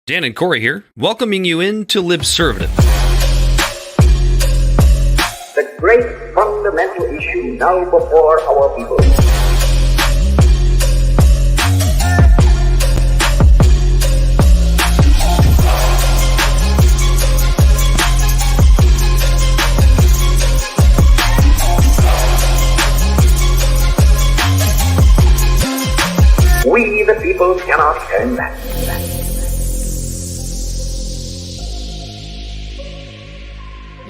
Dan and Corey here, welcoming you into Libservative. The great fundamental issue now before our people. We, the people, cannot turn back.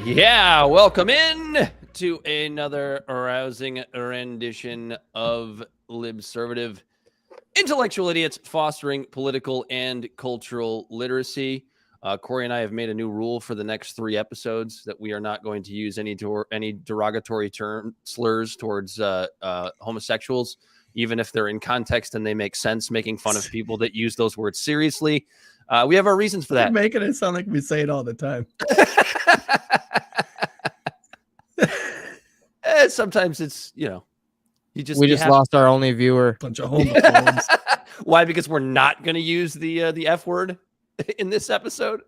Yeah, welcome in to another arousing rendition of Libservative. Intellectual idiots fostering political and cultural literacy. Corey and I have made a new rule for the next 3 episodes that we are not going to use any derogatory slurs towards homosexuals, even if they're in context and they make sense, making fun of people that use those words seriously. We have our reasons for that. You're making it sound like we say it all the time. Sometimes it's, we just lost our only viewer. Bunch of homophobes. Why? Because we're not going to use the F word in this episode.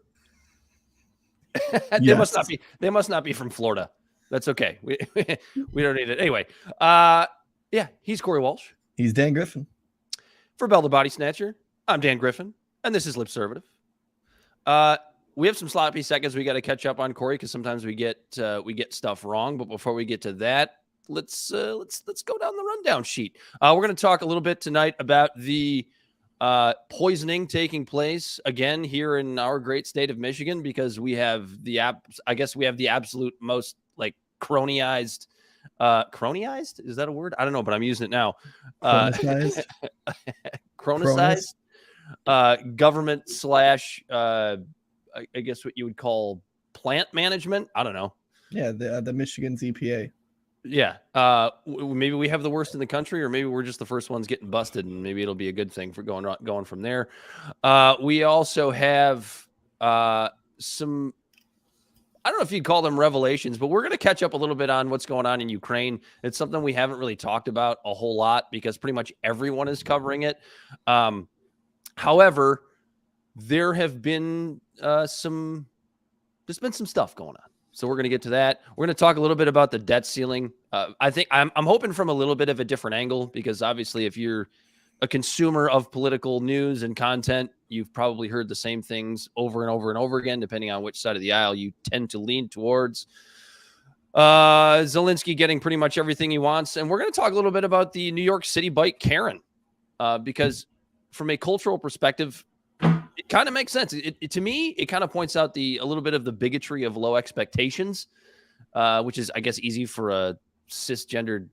They must not be from Florida. That's okay. We don't need it anyway. Yeah, he's Corey Walsh. He's Dan Griffin. For Bell the Bodysnatcher, I'm Dan Griffin, and this is Libservative. We have some sloppy seconds we got to catch up on, Corey, because sometimes we get stuff wrong. But before we get to that, let's go down the rundown sheet. We're going to talk a little bit tonight about the poisoning taking place again here in our great state of Michigan, because we have the absolute most like cronyized. Cronyized? Is that a word? I don't know, but I'm using it now. Chronicized. Government / I guess what you would call plant management. I don't know. Yeah, the Michigan's EPA. Yeah. Maybe we have the worst in the country, or maybe we're just the first ones getting busted, and maybe it'll be a good thing for going from there. We also have some, I don't know if you'd call them revelations, but we're going to catch up a little bit on what's going on in Ukraine. It's something we haven't really talked about a whole lot because pretty much everyone is covering it. However, there's been some stuff going on. So we're going to get to that. We're going to talk a little bit about the debt ceiling. I think I'm hoping from a little bit of a different angle, because obviously if you're a consumer of political news and content, you've probably heard the same things over and over and over again, depending on which side of the aisle you tend to lean towards. Zelensky getting pretty much everything he wants. And we're going to talk a little bit about the New York City bike Karen, because from a cultural perspective, it kind of makes sense. To me, it kind of points out a little bit of the bigotry of low expectations, which is, I guess, easy for a cisgendered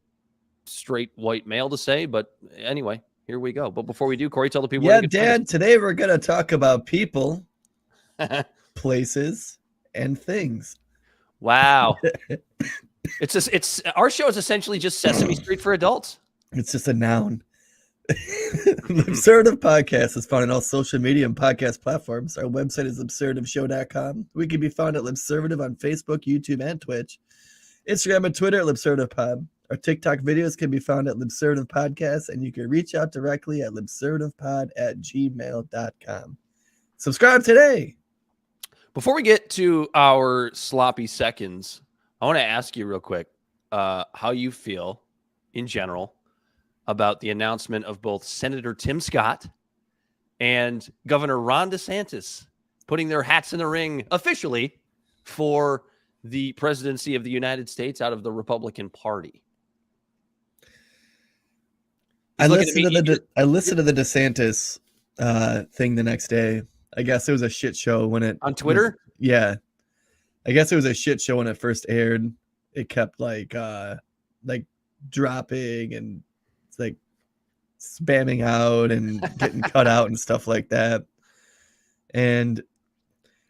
straight white male to say. But anyway, here we go. But before we do, Corey, tell the people. Yeah, Dan, today we're going to talk about people, places, and things. Wow. It's our show is essentially just Sesame Street for adults. It's just a noun. Libservative Podcast is found on all social media and podcast platforms. Our website is libservativeshow.com. We can be found at Libservative on Facebook, YouTube, and Twitch. Instagram and Twitter at LibservativePod. Our TikTok videos can be found at Libservative Podcast, and you can reach out directly at libservativepod@gmail.com. Subscribe today. Before we get to our sloppy seconds, I want to ask you real quick how you feel in general about the announcement of both Senator Tim Scott and Governor Ron DeSantis putting their hats in the ring officially for the presidency of the United States out of the Republican Party. I listened to the DeSantis thing the next day. I guess it was a shit show when it on Twitter. Yeah, I guess it was a shit show when it first aired. It kept like dropping and like spamming out and getting cut out and stuff like that. And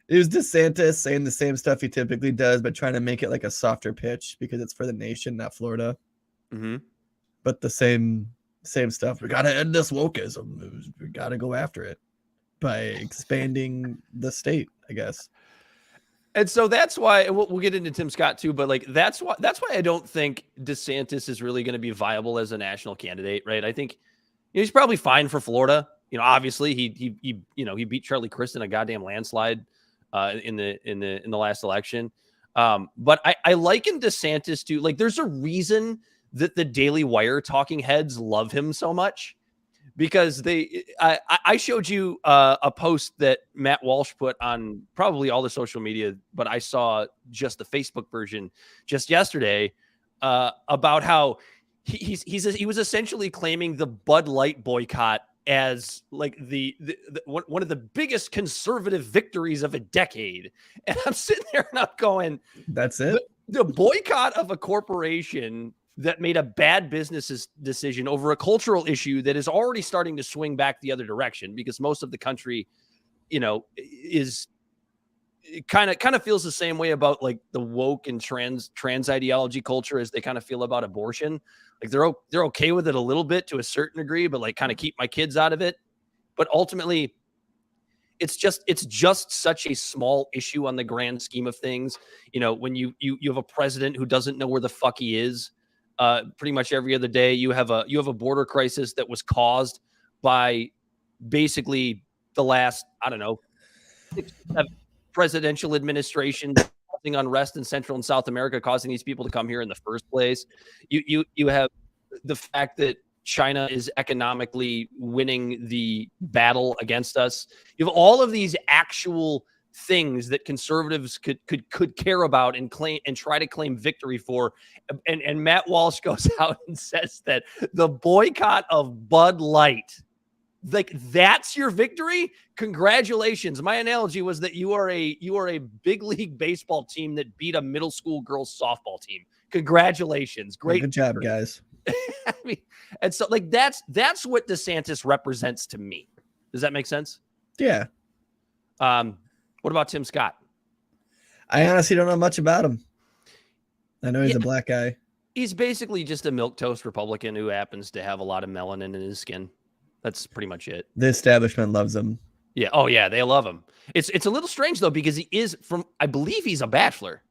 it was DeSantis saying the same stuff he typically does, but trying to make it like a softer pitch because it's for the nation, not Florida. Mm-hmm. But the same stuff. We got to end this wokeism. We got to go after it by expanding the state, I guess. And so that's why we'll get into Tim Scott too, but like that's why I don't think DeSantis is really going to be viable as a national candidate, right? I think he's probably fine for Florida. obviously he beat Charlie Crist in a goddamn landslide in the last election. But I liken DeSantis to, like, there's a reason that the Daily Wire talking heads love him so much, because I showed you a post that Matt Walsh put on probably all the social media, but I saw just the Facebook version just yesterday about how he was essentially claiming the Bud Light boycott as like the one of the biggest conservative victories of a decade. And I'm sitting there and I'm going, that's it. The boycott of a corporation that made a bad business decision over a cultural issue that is already starting to swing back the other direction, because most of the country, is kind of feels the same way about like the woke and trans ideology culture as they kind of feel about abortion. Like they're okay with it a little bit to a certain degree, but like kind of keep my kids out of it. But ultimately, it's just such a small issue on the grand scheme of things. When you have a president who doesn't know where the fuck he is, pretty much every other day, you have a border crisis that was caused by basically the last, I don't know, 6 or 7 presidential administrations causing unrest in Central and South America, causing these people to come here in the first place. You have the fact that China is economically winning the battle against us. You have all of these actual things that conservatives could care about and claim and try to claim victory for. And Matt Walsh goes out and says that the boycott of Bud Light, like, that's your victory. Congratulations. My analogy was that you are a big league baseball team that beat a middle school girls softball team. Congratulations. Great. Good job, guys. I mean, and so like that's what DeSantis represents to me. Does that make sense? Yeah. What about Tim Scott? I honestly don't know much about him. I know he's a black guy. He's basically just a milquetoast Republican who happens to have a lot of melanin in his skin. That's pretty much it. The establishment loves him. Yeah. Oh yeah, they love him. It's a little strange though, because he is from, I believe he's a bachelor.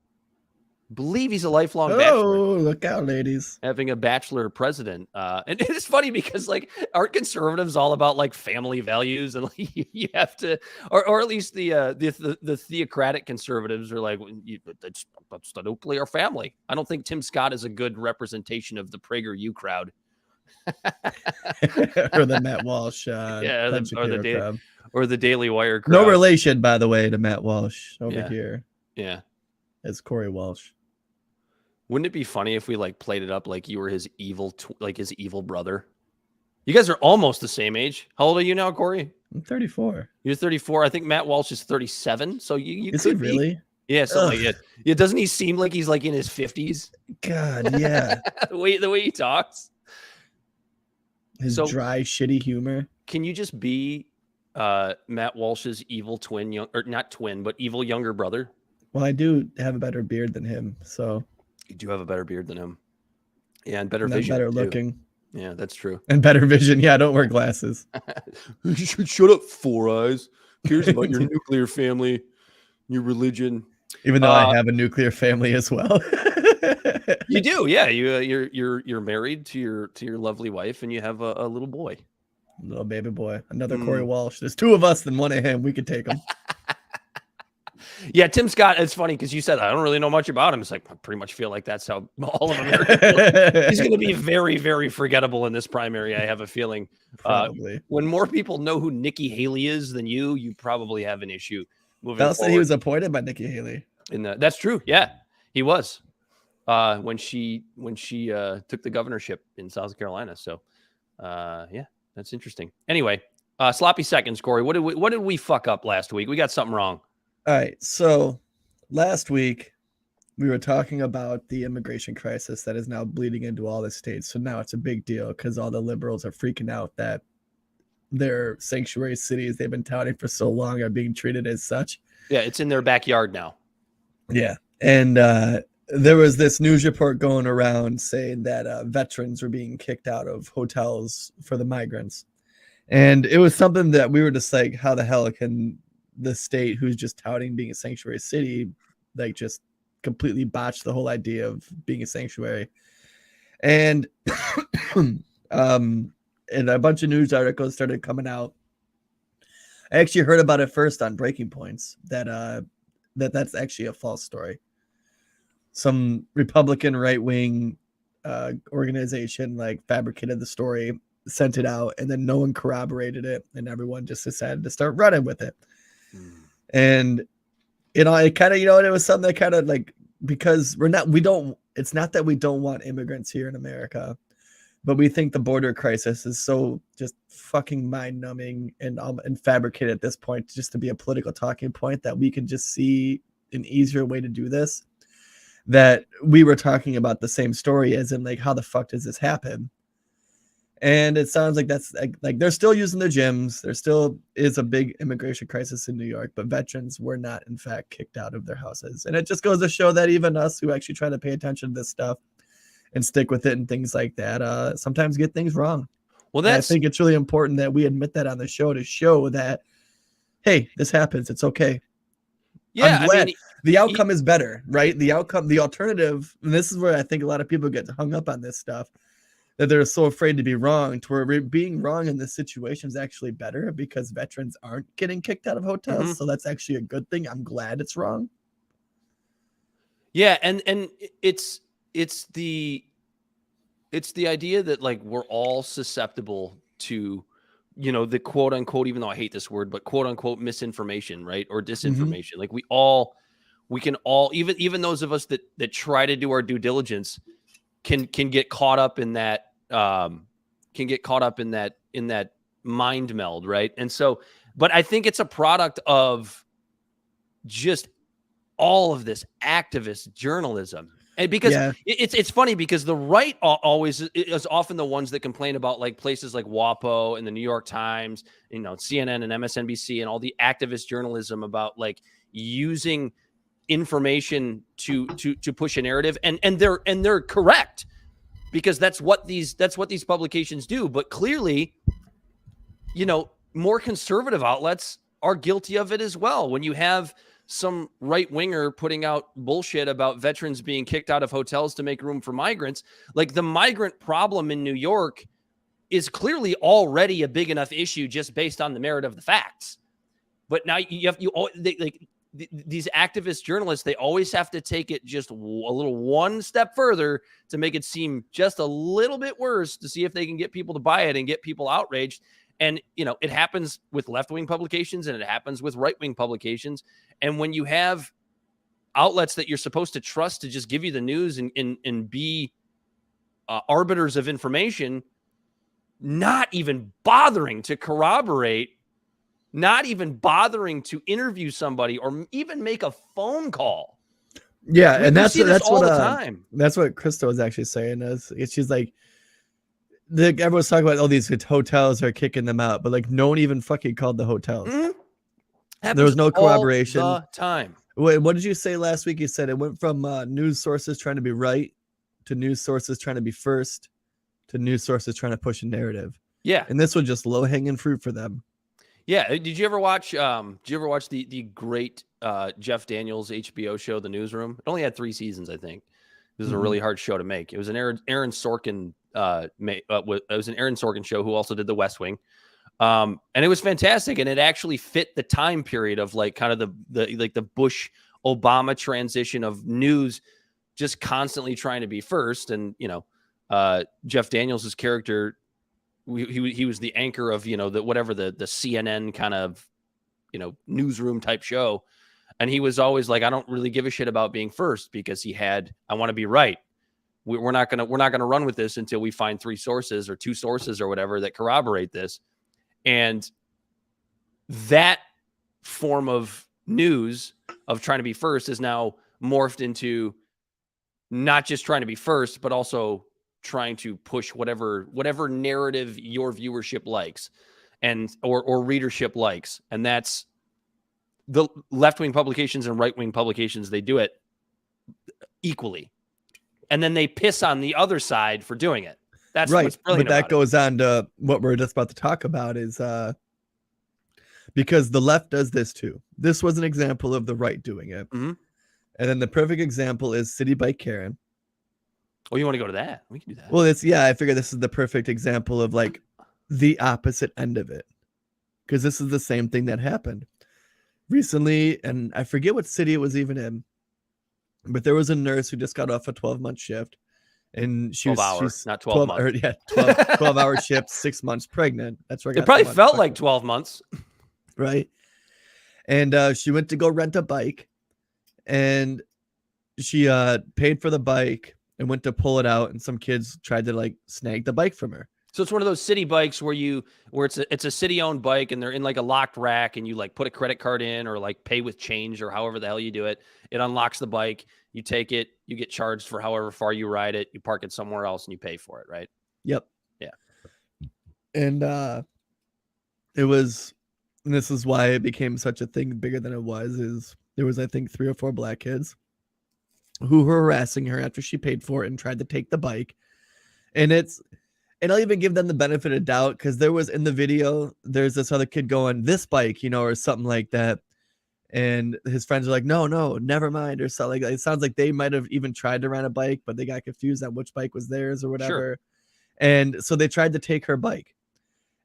Believe he's a lifelong bachelor. Oh, look out, ladies. Having a bachelor president. And it's funny because, like, aren't conservatives all about like family values, and like you have to, or at least the theocratic conservatives are like, that's the nuclear family. I don't think Tim Scott is a good representation of the PragerU crowd. Or the Matt Walsh. Or the Daily Wire crowd. No relation, by the way, to Matt Walsh over here. Yeah. It's Corey Walsh. Wouldn't it be funny if we like played it up like you were his evil, his evil brother? You guys are almost the same age. How old are you now, Corey? I'm 34. You're 34. I think Matt Walsh is 37. So you is could he really? Yeah, something like it. Yeah, doesn't he seem like he's like in his 50s? God, yeah. the way he talks. His dry, shitty humor. Can you just be Matt Walsh's evil twin, or not twin, but evil younger brother? Well, I do have a better beard than him, so. You do have a better beard than him. Yeah, and better vision. Better looking. Yeah, that's true. And better vision. Yeah, I don't wear glasses. You should shut up, Four Eyes. Cares about your nuclear family, your religion. Even though I have a nuclear family as well. You do, yeah. You're married to your lovely wife, and you have a little boy. Little baby boy. Another Corey Walsh. There's 2 of us than 1 of him. We could take him. Yeah, Tim Scott, it's funny because you said, I don't really know much about him. It's like, I pretty much feel like that's how all of America He's going to be very, very forgettable in this primary, I have a feeling. Probably. When more people know who Nikki Haley is than you probably have an issue moving Bell forward. said he was appointed by Nikki Haley. That's true. Yeah, he was when she took the governorship in South Carolina. So, yeah, that's interesting. Anyway, sloppy seconds, Corey. What did we fuck up last week? We got something wrong. All right. So last week we were talking about the immigration crisis that is now bleeding into all the states. So now it's a big deal because all the liberals are freaking out that their sanctuary cities they've been touting for so long are being treated as such. Yeah, it's in their backyard now. Yeah. And there was this news report going around saying that veterans were being kicked out of hotels for the migrants. And it was something that we were just like, how the hell can the state who's just touting being a sanctuary city, like, just completely botch the whole idea of being a sanctuary? And and a bunch of news articles started coming out I actually heard about it first on Breaking Points that's actually a false story. Some Republican right-wing organization like fabricated the story, sent it out, and then no one corroborated it, and everyone just decided to start running with it. And it kind of, it was something that kind of like, because it's not that we don't want immigrants here in America, but we think the border crisis is so just fucking mind-numbing and fabricated at this point just to be a political talking point that we can just see an easier way to do this. That we were talking about the same story as in like, how the fuck does this happen? And it sounds like that's like they're still using the gyms. There still is a big immigration crisis in New York, but veterans were not in fact kicked out of their houses. And it just goes to show that even us who actually try to pay attention to this stuff and stick with it and things like that, sometimes get things wrong. Well, I think it's really important that we admit that on the show to show that, hey, this happens. It's okay. Yeah, I'm glad the outcome is better, right? The alternative, and this is where I think a lot of people get hung up on this stuff, that they're so afraid to be wrong, to where being wrong in this situation is actually better because veterans aren't getting kicked out of hotels. Mm-hmm. So that's actually a good thing. I'm glad it's wrong. Yeah, and it's the idea that like we're all susceptible to, the quote unquote, even though I hate this word, but quote unquote misinformation, right? Or disinformation. Mm-hmm. Like we can all, even those of us that try to do our due diligence can get caught up in that, in that mind meld. Right. And so, but I think it's a product of just all of this activist journalism. And because it's funny because the right always is often the ones that complain about like places like WAPO and the New York Times, CNN and MSNBC and all the activist journalism about like using information to push a narrative. And they're correct because that's what these publications do. But clearly, more conservative outlets are guilty of it as well. When you have some right winger putting out bullshit about veterans being kicked out of hotels to make room for migrants, like the migrant problem in New York is clearly already a big enough issue just based on the merit of the facts. But now these activist journalists, they always have to take it just a little one step further to make it seem just a little bit worse to see if they can get people to buy it and get people outraged. And, it happens with left-wing publications and it happens with right-wing publications. And when you have outlets that you're supposed to trust to just give you the news and be arbiters of information, not even bothering to corroborate, not even bothering to interview somebody or even make a phone call. Yeah, and that's all what the time. That's what Krista was actually saying. She's like, everyone's talking about all these hotels are kicking them out, but like no one even fucking called the hotels. Mm-hmm. There was no corroboration. All the time. Wait, what did you say last week? You said it went from news sources trying to be right to news sources trying to be first to news sources trying to push a narrative. Yeah, and this was just low hanging fruit for them. Yeah. Did you ever watch? The great Jeff Daniels HBO show, The Newsroom? It only had 3 seasons, I think. This is a really hard show to make. It was an Aaron Sorkin. It was an Aaron Sorkin show who also did The West Wing, and it was fantastic. And it actually fit the time period of like kind of the Bush Obama transition of news, just constantly trying to be first. And Jeff Daniels' character, he was the anchor of the CNN kind of newsroom type show. And he was always like, I don't really give a shit about being first because I want to be right. We're not gonna run with this until we find 3 sources or 2 sources or whatever that corroborate this. And that form of news of trying to be first is now morphed into not just trying to be first, but also trying to push whatever narrative your viewership likes and or readership likes. And that's the left-wing publications and right-wing publications. They do it equally. And then they piss on the other side for doing it. That's right. What's brilliant. But that goes on to what we're just about to talk about is because the left does this too. This was an example of the right doing it. Mm-hmm. And then the perfect example is City Bike Karen. Oh, you want to go to that? We can do that. Well, I figure this is the perfect example of like the opposite end of it. because this is the same thing that happened recently, and I forget what city it was even in, but there was a nurse who just got off a 12-month shift, and she's not 12 months. 12-hour shift, 6 months pregnant. That's where I got it probably felt like 12 months, right? And she went to go rent a bike, and she paid for the bike and went to pull it out, and some kids tried to like snag the bike from her. So it's one of those city bikes where it's a city owned bike, and they're in like a locked rack, and you like put a credit card in or like pay with change or however the hell you do it. It unlocks the bike. You take it, you get charged for however far you ride it. You park it somewhere else and you pay for it, right? Yep. Yeah. And and this is why it became such a thing bigger than it was, is there was, I think, 3 or 4 black kids who were harassing her after she paid for it and tried to take the bike. And I'll even give them the benefit of doubt, because there was in the video, there's this other kid going, this bike, or something like that. And his friends are like, no, never mind, or something like that. It sounds like they might have even tried to rent a bike, but they got confused on which bike was theirs or whatever. Sure. And so they tried to take her bike.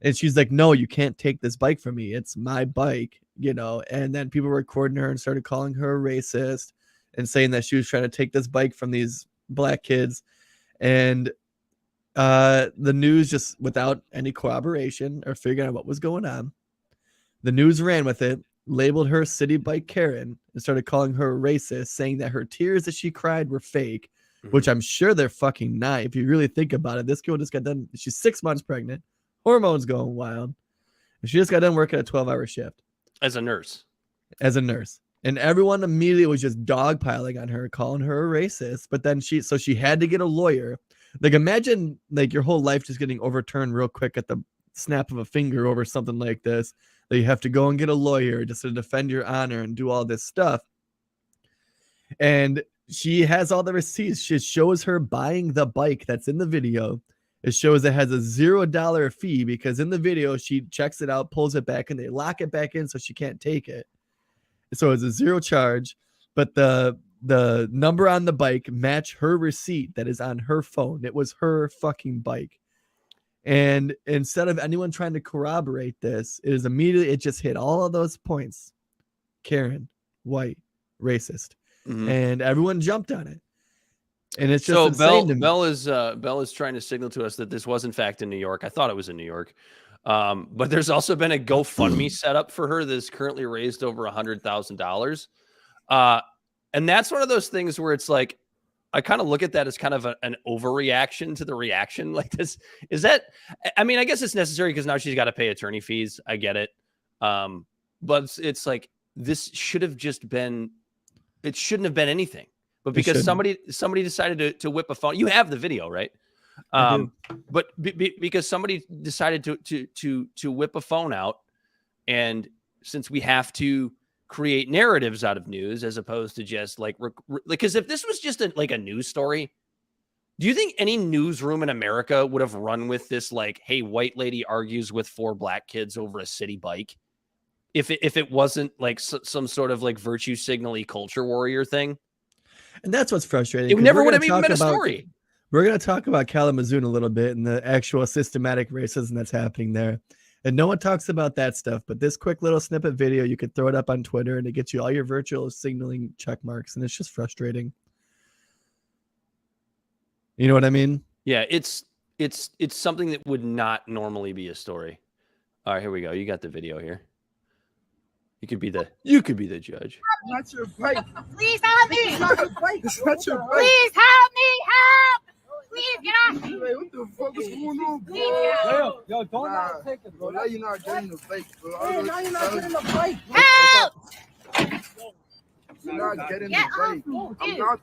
And she's like, no, you can't take this bike from me. It's my bike, And then people were recording her and started calling her a racist and saying that she was trying to take this bike from these black kids. And the news, just without any corroboration or figuring out what was going on, the news ran with it, labeled her City Bike Karen, and started calling her a racist, saying that her tears that she cried were fake, which I'm sure they're fucking not. If you really think about it, this girl just got done. She's 6 months pregnant, hormones going wild, and she just got done working a 12-hour shift as a nurse. And everyone immediately was just dogpiling on her, calling her a racist. But then she had to get a lawyer. Like, imagine like your whole life just getting overturned real quick at the snap of a finger over something like this, that you have to go and get a lawyer just to defend your honor and do all this stuff. And she has all the receipts. She shows her buying the bike that's in the video. It shows it has a $0 fee, because in the video she checks it out, pulls it back, and they lock it back in so she can't take it. So it's a $0 charge, but the number on the bike match her receipt that is on her phone. It was her fucking bike. And instead of anyone trying to corroborate this, it just hit all of those points. Karen, white, racist. Mm-hmm. And everyone jumped on it. And it's just insane to me. Bell is trying to signal to us that this was in fact in New York. I thought it was in New York. But there's also been a GoFundMe set up for her that's currently raised over $100,000. And that's one of those things where it's like, I kind of look at that as kind of an overreaction to the reaction. Like this, I guess it's necessary because now she's got to pay attorney fees. I get it. But it's like, this should have just been, it shouldn't have been anything, but because somebody decided to whip a phone. You have the video, right? But because somebody decided to whip a phone out, and since we have to create narratives out of news as opposed to just because if this was just a news story, do you think any newsroom in America would have run with this, like, hey, white lady argues with 4 black kids over a city bike, if it wasn't like some sort of like virtue signal-y culture warrior thing? And that's what's frustrating. It never would have even been a story. We're going to talk about Kalamazoo in a little bit and the actual systematic racism that's happening there. And no one talks about that stuff. But this quick little snippet video, you could throw it up on Twitter and it gets you all your virtual signaling check marks. And it's just frustrating. You know what I mean? Yeah, it's something that would not normally be a story. All right, here we go. You got the video here. You could be the judge. Not your bike. Please help me. It's not your bike. It's not your bike. Please help me. Help. Please get off me. Hey, what the fuck is going on, bro? Yo, don't not take it, bro. Now you're not getting the bike, bro. Hey, now you're not getting the bike. Help. You're not getting the bike. I'm not.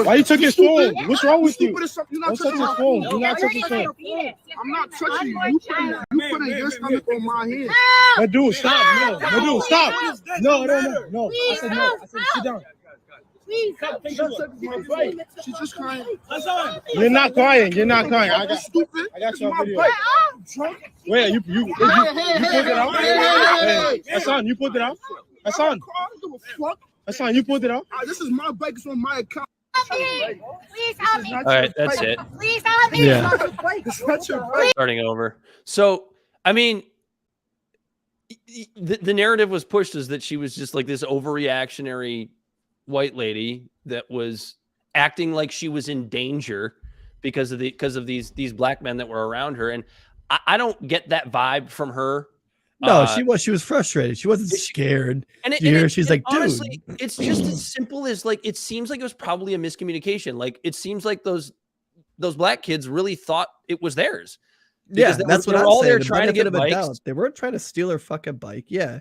Why you took his phone? What's wrong with you? You're not Don't touch his phone. You're not touching his phone. I'm not touching you. You putting your stomach on my head. My dude, stop. No, my dude, stop. No. I said no. I said sit down. Please. She's just crying. You're not crying. I got Stupid. I got you on video. Drunk. Wait, you pulled it out? Hey, Hassan, you pulled it out? Hassan, you pulled it out? This is my bike. It's on my account. Please help me. All right, that's it. Please help me. Yeah. It's not your bike. Starting over. So, I mean, the narrative was pushed as that she was just like this overreactionary white lady that was acting like she was in danger because of these black men that were around her. And I don't get that vibe from her. No, she was frustrated. She wasn't scared. She's like, honestly, dude, it's just as simple as like, it seems like it was probably a miscommunication. Like, it seems like those black kids really thought it was theirs. Yeah, that's what I'm saying. There trying to get bikes. They weren't trying to steal her fucking bike. Yeah.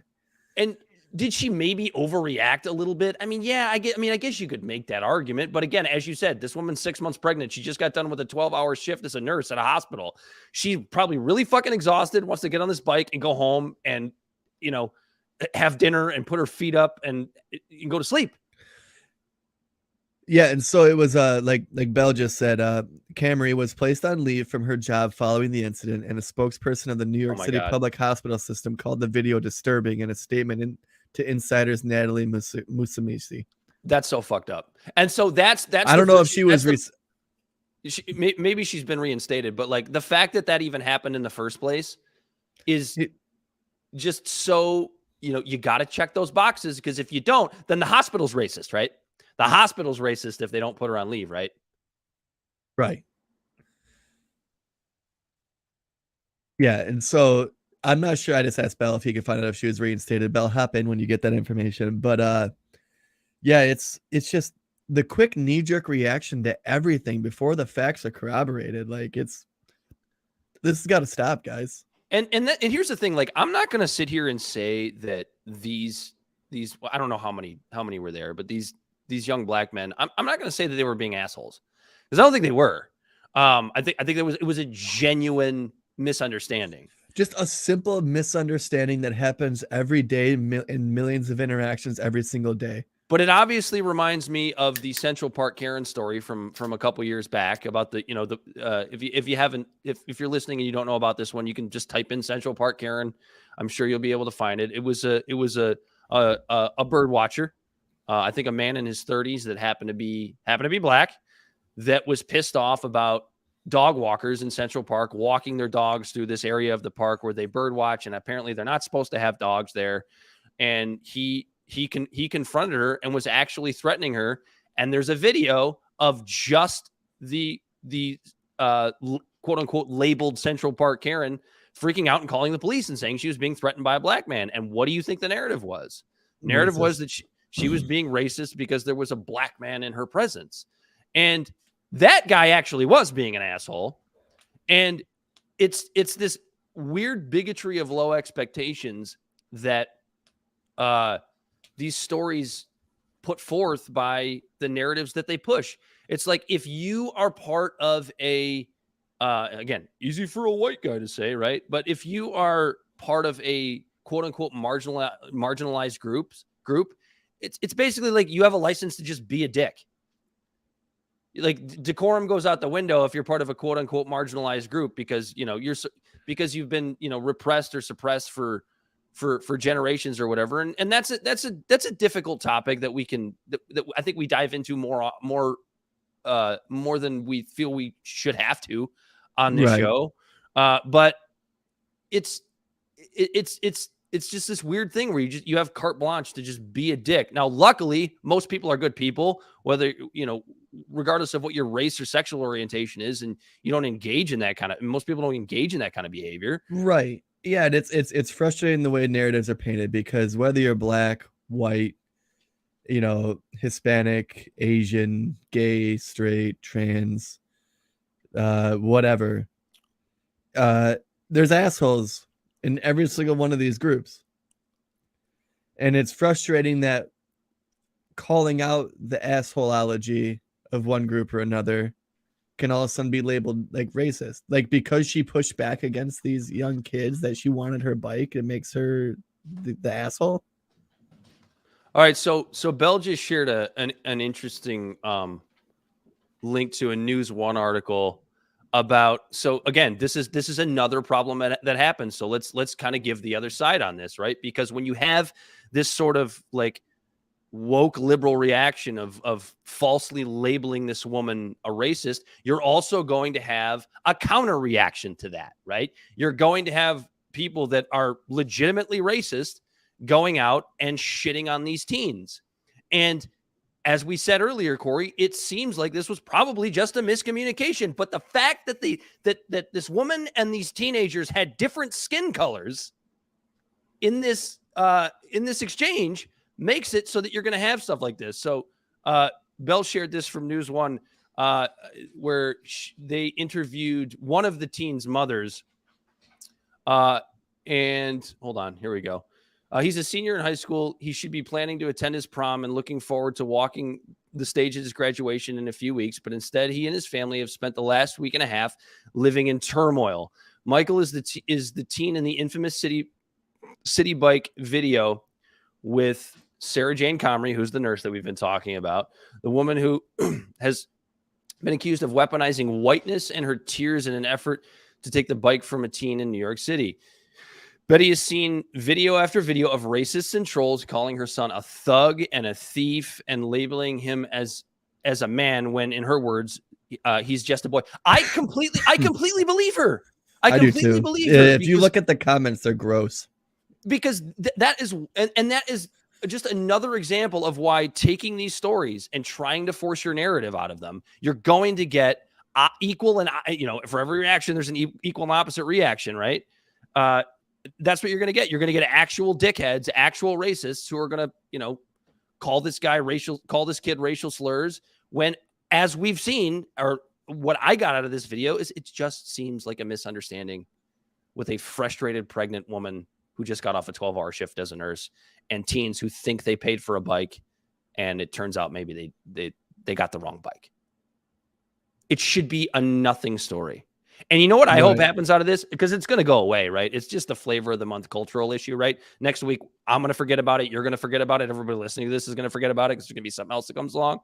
And did she maybe overreact a little bit? I mean, yeah, I guess you could make that argument. But again, as you said, this woman's 6 months pregnant. She just got done with a 12-hour shift as a nurse at a hospital. She's probably really fucking exhausted, wants to get on this bike and go home and, have dinner and put her feet up and go to sleep. Yeah, and so it was like Belle just said, Camry was placed on leave from her job following the incident, and a spokesperson of the New York City Public Hospital System called the video disturbing in a statement to Insider's Natalie Musumeci. That's so fucked up. And so that's I don't know if she was maybe she's been reinstated, but like the fact that even happened in the first place is just so, you got to check those boxes, because if you don't, then the hospital's racist, right? The hospital's racist if they don't put her on leave, right? Right. Yeah, and so I'm not sure. I just asked Belle if he could find out if she was reinstated. Belle, hop in when you get that information. But yeah, it's just the quick knee-jerk reaction to everything before the facts are corroborated. Like, this has got to stop, guys. And here's the thing. Like, I'm not going to sit here and say that these I don't know how many were there, but these young black men, I'm not going to say that they were being assholes, because I don't think they were. I think it was a genuine misunderstanding. Just a simple misunderstanding that happens every day in millions of interactions every single day. But it obviously reminds me of the Central Park Karen story from a couple years back about if you're listening and you don't know about this one, you can just type in Central Park Karen. I'm sure you'll be able to find it. It was a bird watcher. I think a man in his 30s that happened to be black, that was pissed off about dog walkers in Central Park walking their dogs through this area of the park where they bird watch, and apparently they're not supposed to have dogs there. And he confronted her and was actually threatening her. And there's a video of just the quote unquote labeled Central Park Karen freaking out and calling the police and saying she was being threatened by a black man. And what do you think the narrative was? Narrative was that she was being racist because there was a black man in her presence. And that guy actually was being an asshole. And it's this weird bigotry of low expectations that these stories put forth by the narratives that they push. It's like, if you are part of a, again, easy for a white guy to say, right? But if you are part of a quote unquote marginalized group, it's basically like you have a license to just be a dick. Like, decorum goes out the window if you're part of a quote unquote marginalized group, because because you've been repressed or suppressed for generations or whatever. And that's a difficult topic that I think we dive into more than we feel we should have to on this show. But it's just this weird thing where you have carte blanche to just be a dick. Now, luckily, most people are good people, whether, regardless of what your race or sexual orientation is, and you don't engage in that most people don't engage in that kind of behavior. Right. Yeah. And it's frustrating the way narratives are painted, because whether you're black, white, Hispanic, Asian, gay, straight, trans, whatever, there's assholes in every single one of these groups. And it's frustrating that calling out the assholeology of one group or another can all of a sudden be labeled like racist. Like, because she pushed back against these young kids that she wanted her bike, it makes her the asshole. All right. So Belle just shared an interesting link to a News One article about, so again, this is another problem that happens. So let's kind of give the other side on this, right? Because when you have this sort of like woke liberal reaction of falsely labeling this woman a racist, you're also going to have a counter reaction to that, right? You're going to have people that are legitimately racist going out and shitting on these teens. And as we said earlier, Corey, it seems like this was probably just a miscommunication. But the fact that that this woman and these teenagers had different skin colors in this exchange makes it so that you're going to have stuff like this. So Bell shared this from News One, where they interviewed one of the teens' mothers. And hold on, here we go. He's a senior in high school. He should be planning to attend his prom and looking forward to walking the stage of his graduation in a few weeks. But instead, he and his family have spent the last week and a half living in turmoil. Michael is the teen in the infamous city bike video with Sarah Jane Comrie, who's the nurse that we've been talking about, the woman who has been accused of weaponizing whiteness and her tears in an effort to take the bike from a teen in New York City. Betty has seen video after video of racists and trolls calling her son a thug and a thief and labeling him as a man when, in her words, he's just a boy. I completely believe her. I completely believe her. If you look at the comments, they're gross. Because that is just another example of why taking these stories and trying to force your narrative out of them, you're going to get equal and, for every reaction, there's an equal and opposite reaction, right? That's what you're going to get. You're going to get actual dickheads, actual racists who are going to, call this kid racial slurs when, as we've seen, or what I got out of this video is it just seems like a misunderstanding with a frustrated pregnant woman who just got off a 12-hour shift as a nurse and teens who think they paid for a bike. And it turns out maybe they got the wrong bike. It should be a nothing story. And you know what I hope happens out of this? Because it's going to go away, right? It's just the flavor of the month cultural issue, right? Next week, I'm going to forget about it. You're going to forget about it. Everybody listening to this is going to forget about it because there's going to be something else that comes along.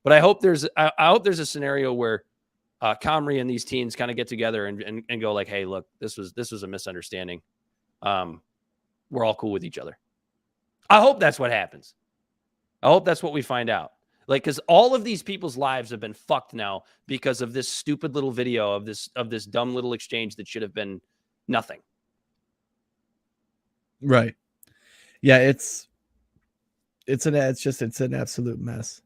But I hope there's a scenario where Comrie and these teens kind of get together and go like, hey, look, this was a misunderstanding. We're all cool with each other. I hope that's what happens. I hope that's what we find out. Like, because all of these people's lives have been fucked now because of this stupid little video of this dumb little exchange that should have been nothing. Right. Yeah, it's an absolute mess.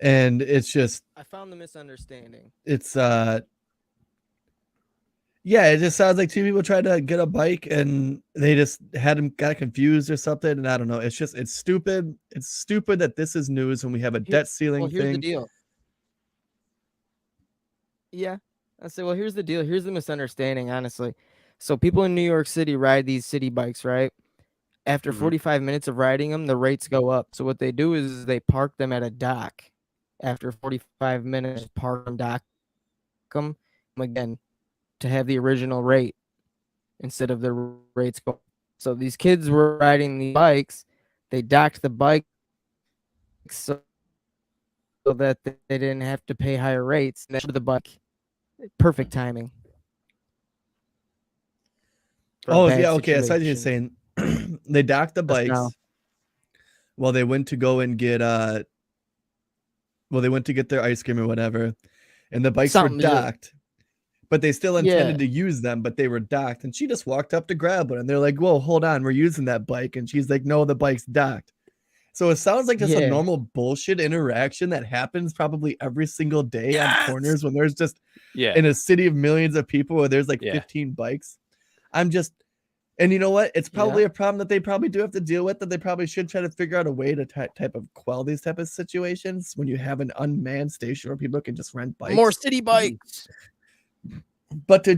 And it's just, I found the misunderstanding. It's yeah, it just sounds like two people tried to get a bike and they just got confused or something. And I don't know. It's stupid. It's stupid that this is news when we have a debt ceiling here's thing. The deal. Yeah. I say, well, here's the deal. Here's the misunderstanding, honestly. So people in New York City ride these city bikes, right? After 45 minutes of riding them, the rates go up. So what they do is they park them at a dock. After 45 minutes, park them, dock them again, to have the original rate instead of the rates go. So these kids were riding the bikes. They docked the bike so that they didn't have to pay higher rates. And the bike, perfect timing. Oh, yeah, okay. I saw you saying they docked the bikes. Well, they went to go and get they went to get their ice cream or whatever, and the bikes were docked. But they still intended to use them, but they were docked. And she just walked up to grab one. And they're like, whoa, hold on. We're using that bike. And she's like, no, the bike's docked. So it sounds like just a normal bullshit interaction that happens probably every single day on corners when there's just in a city of millions of people where there's like 15 bikes. And you know what? It's probably a problem that they probably do have to deal with, that they probably should try to figure out a way to type of quell these type of situations when you have an unmanned station where people can just rent bikes. More city bikes. But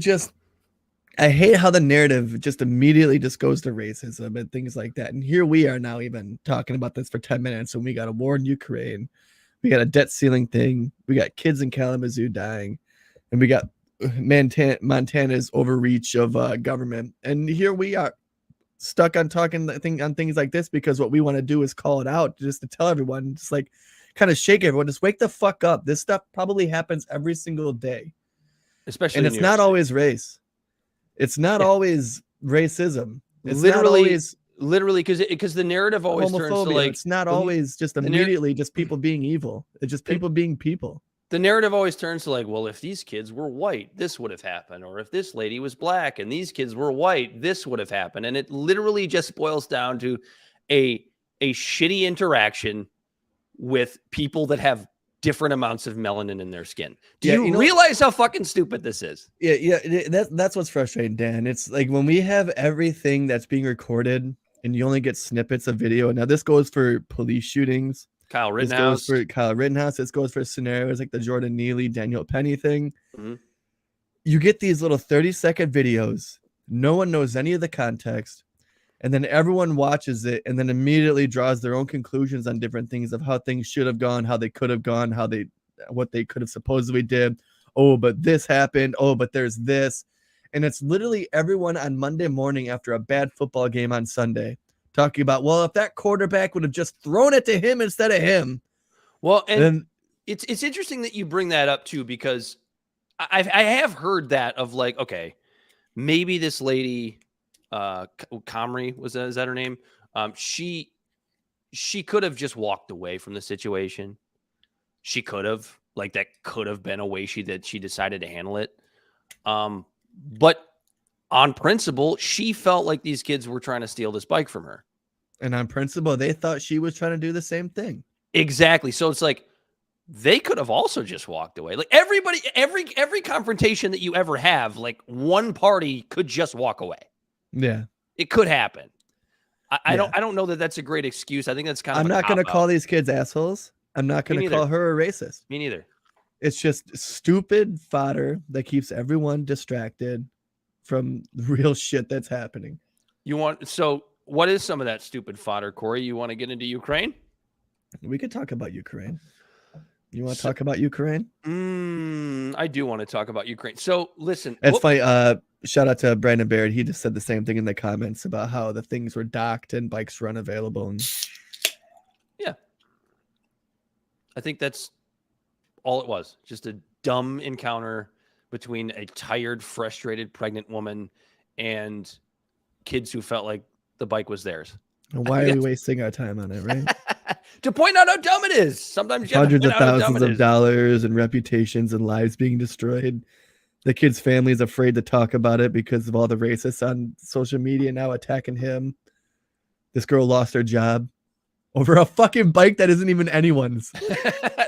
I hate how the narrative just immediately just goes to racism and things like that. And here we are now even talking about this for 10 minutes when we got a war in Ukraine. We got a debt ceiling thing. We got kids in Kalamazoo dying. And we got Montana's overreach of government. And here we are stuck on talking on things like this because what we want to do is call it out just to tell everyone, just like kind of shake everyone, just wake the fuck up. This stuff probably happens every single day. Especially, and it's not always race. It's not always racism. It's literally because the narrative always turns to like it's not always just immediately just people being evil. It's just people being people. the narrative always turns to like, well, if these kids were white, this would have happened. Or if this lady was black and these kids were white, this would have happened. And it literally just boils down to a shitty interaction with people that have different amounts of melanin in their skin. Do you realize how fucking stupid this is? Yeah. That's what's frustrating, Dan. It's like when we have everything that's being recorded and you only get snippets of video. Now this goes for police shootings. Kyle This goes Rittenhouse. for Kyle Rittenhouse. This goes for scenarios like the Jordan Neely, Daniel Penny thing. Mhm. You get these little 30-second videos. No one knows any of the context. And then everyone watches it and then immediately draws their own conclusions on different things of how things should have gone, how they could have gone, what they could have supposedly did. Oh, but this happened. Oh, but there's this. And it's literally everyone on Monday morning after a bad football game on Sunday talking about, well, if that quarterback would have just thrown it to him instead of him. Well, and then it's interesting that you bring that up too, because I have heard that of like, okay, maybe this lady, Comrie, is that her name? She could have just walked away from the situation. She could have, like, that could have been a way she decided to handle it. But on principle, she felt like these kids were trying to steal this bike from her. And on principle, they thought she was trying to do the same thing. Exactly. So it's like they could have also just walked away. Like everybody, every confrontation that you ever have, like one party could just walk away. Yeah. It could happen. I don't know that that's a great excuse. I think that's kind of. I'm not going to call these kids assholes. I'm not going to call her a racist. Me neither. It's just stupid fodder that keeps everyone distracted from real shit that's happening. So what is some of that stupid fodder, Corey? You want to get into Ukraine? We could talk about Ukraine. You want to talk about Ukraine? I do want to talk about Ukraine. So listen. It's funny. Shout out to Brandon Baird. He just said the same thing in the comments about how the things were docked and bikes were unavailable. And yeah. I think that's all it was. Just a dumb encounter between a tired, frustrated, pregnant woman and kids who felt like the bike was theirs. And why are we wasting our time on it, right? To point out how dumb it is. Sometimes you hundreds of thousands of dollars and reputations and lives being destroyed. The kid's family is afraid to talk about it because of all the racists on social media now attacking him. This girl lost her job over a fucking bike that isn't even anyone's.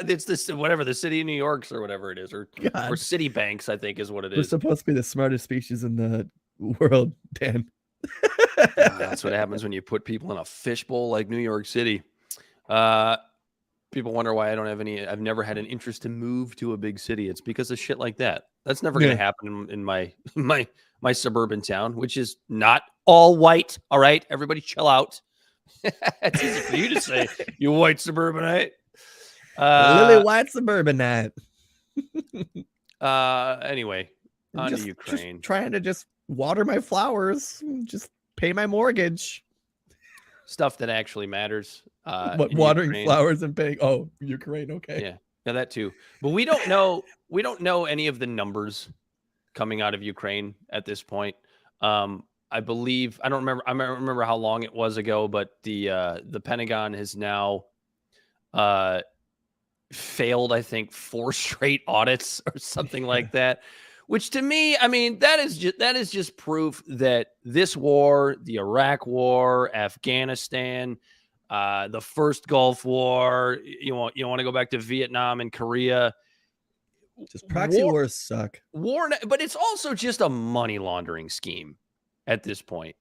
It's this, whatever, the city of New York's or whatever it is, or Citibanks, I think is what it is. We're supposed to be the smartest species in the world, Dan. That's what happens when you put people in a fishbowl like New York City. People wonder why I've never had an interest to move to a big city. It's because of shit like that. That's never going to happen in my suburban town, which is not all white. All right, everybody chill out. It's easy for you to say, you white suburbanite. Lily white suburbanite. Anyway, on to Ukraine. Just trying to just water my flowers, just pay my mortgage. Stuff that actually matters. Watering Ukraine. Flowers and paying? Oh, Ukraine. Okay. Yeah, that too. But we don't know. We don't know any of the numbers coming out of Ukraine at this point. I believe I don't remember how long it was ago, but the Pentagon has now failed, I think, 4 straight audits or something like that. Which to me, I mean, that is just proof that this war, the Iraq War, Afghanistan, the first Gulf War, you want to go back to Vietnam and Korea. Just proxy wars suck. But it's also just a money laundering scheme at this point,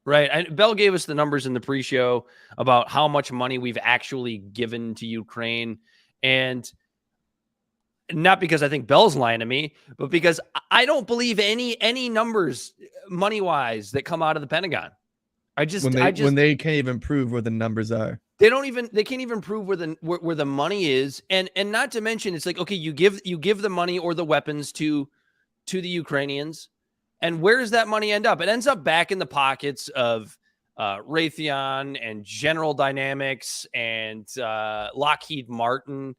right? Bell gave us the numbers in the pre-show about how much money we've actually given to Ukraine, and not because I think Bell's lying to me, but because I don't believe any numbers money-wise that come out of the Pentagon. When they can't even prove where the numbers are. They can't even prove where the money is. And not to mention, it's like, okay, you give the money or the weapons to the Ukrainians, and where does that money end up? It ends up back in the pockets of Raytheon and General Dynamics and Lockheed Martin.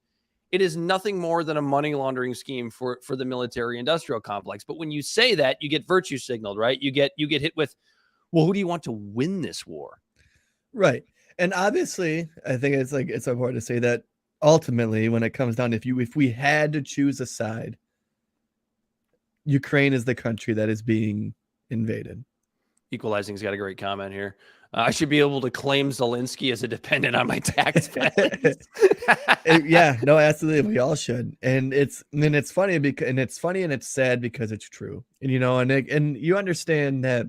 It is nothing more than a money laundering scheme for the military industrial complex. But when you say that, you get virtue signaled, right? You get hit with, well, who do you want to win this war? Right. And obviously, I think it's important to say that ultimately, when it comes down, if we had to choose a side, Ukraine is the country that is being invaded. Equalizing's got a great comment here. I should be able to claim Zelensky as a dependent on my tax filings. Yeah, no, absolutely, we all should. And it's funny because and it's sad because it's true. And and you understand that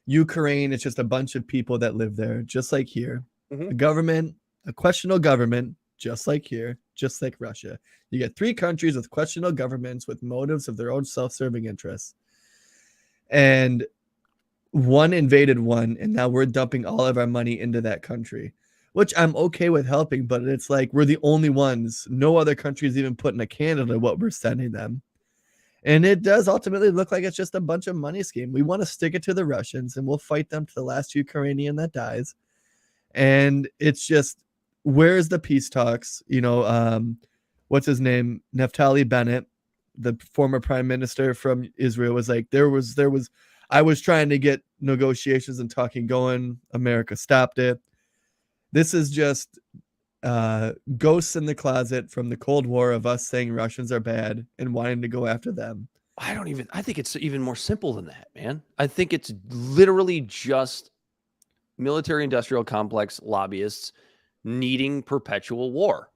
Ukraine is just a bunch of people that live there, just like here. Mhm. A government, a questionable government, just like here, just like Russia. You get 3 countries with questionable governments with motives of their own self-serving interests. And one invaded one, and now we're dumping all of our money into that country, which I'm okay with helping, but it's like we're the only ones. No other countries even putting a can into what we're sending them. And it does ultimately look like it's just a bunch of money scheme. We want to stick it to the Russians, and we'll fight them to the last Ukrainian that dies. And it's just, where's the peace talks? What's his name? Naftali Bennett, the former prime minister from Israel, was like, I was trying to get negotiations and talking going. America stopped it. This is just ghosts in the closet from the Cold War of us saying Russians are bad and wanting to go after them. I think it's even more simple than that, man. I think it's literally just military industrial complex lobbyists needing perpetual war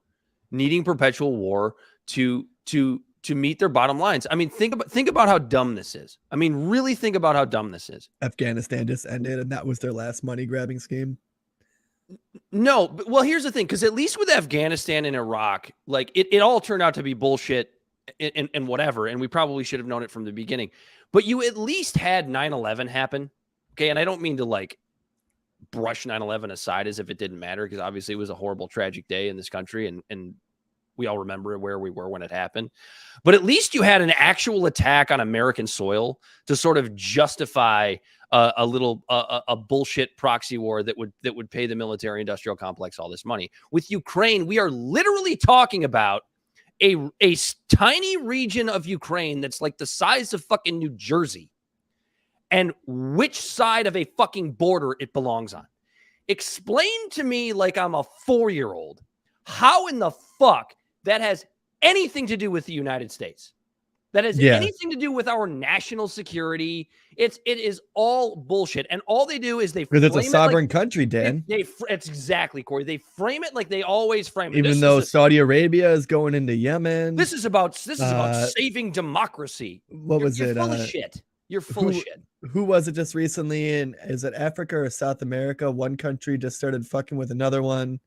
to meet their bottom lines. I mean, think about how dumb this is. I mean, really think about how dumb this is. Afghanistan just ended, and that was their last money grabbing scheme. No, but, well, here's the thing, because at least with Afghanistan and Iraq, like it all turned out to be bullshit and whatever, and we probably should have known it from the beginning. But you at least had 9/11 happen, okay? And I don't mean to like brush 9/11 aside as if it didn't matter, because obviously it was a horrible, tragic day in this country, and we all remember where we were when it happened. But at least you had an actual attack on American soil to sort of justify a bullshit proxy war that would pay the military industrial complex all this money. With Ukraine, we are literally talking about a tiny region of Ukraine that's like the size of fucking New Jersey, and which side of a fucking border it belongs on. Explain to me, like I'm a 4-year-old, how in the fuck that has anything to do with the United States. That has anything to do with our national security. It is all bullshit. And all they do is because it's a sovereign country, Dan. It's exactly, Corey. They frame it like they always frame it. Even though Saudi Arabia is going into Yemen. This is about saving democracy. You're full of shit. You're full of shit. Who was it just recently is it Africa or South America? One country just started fucking with another one.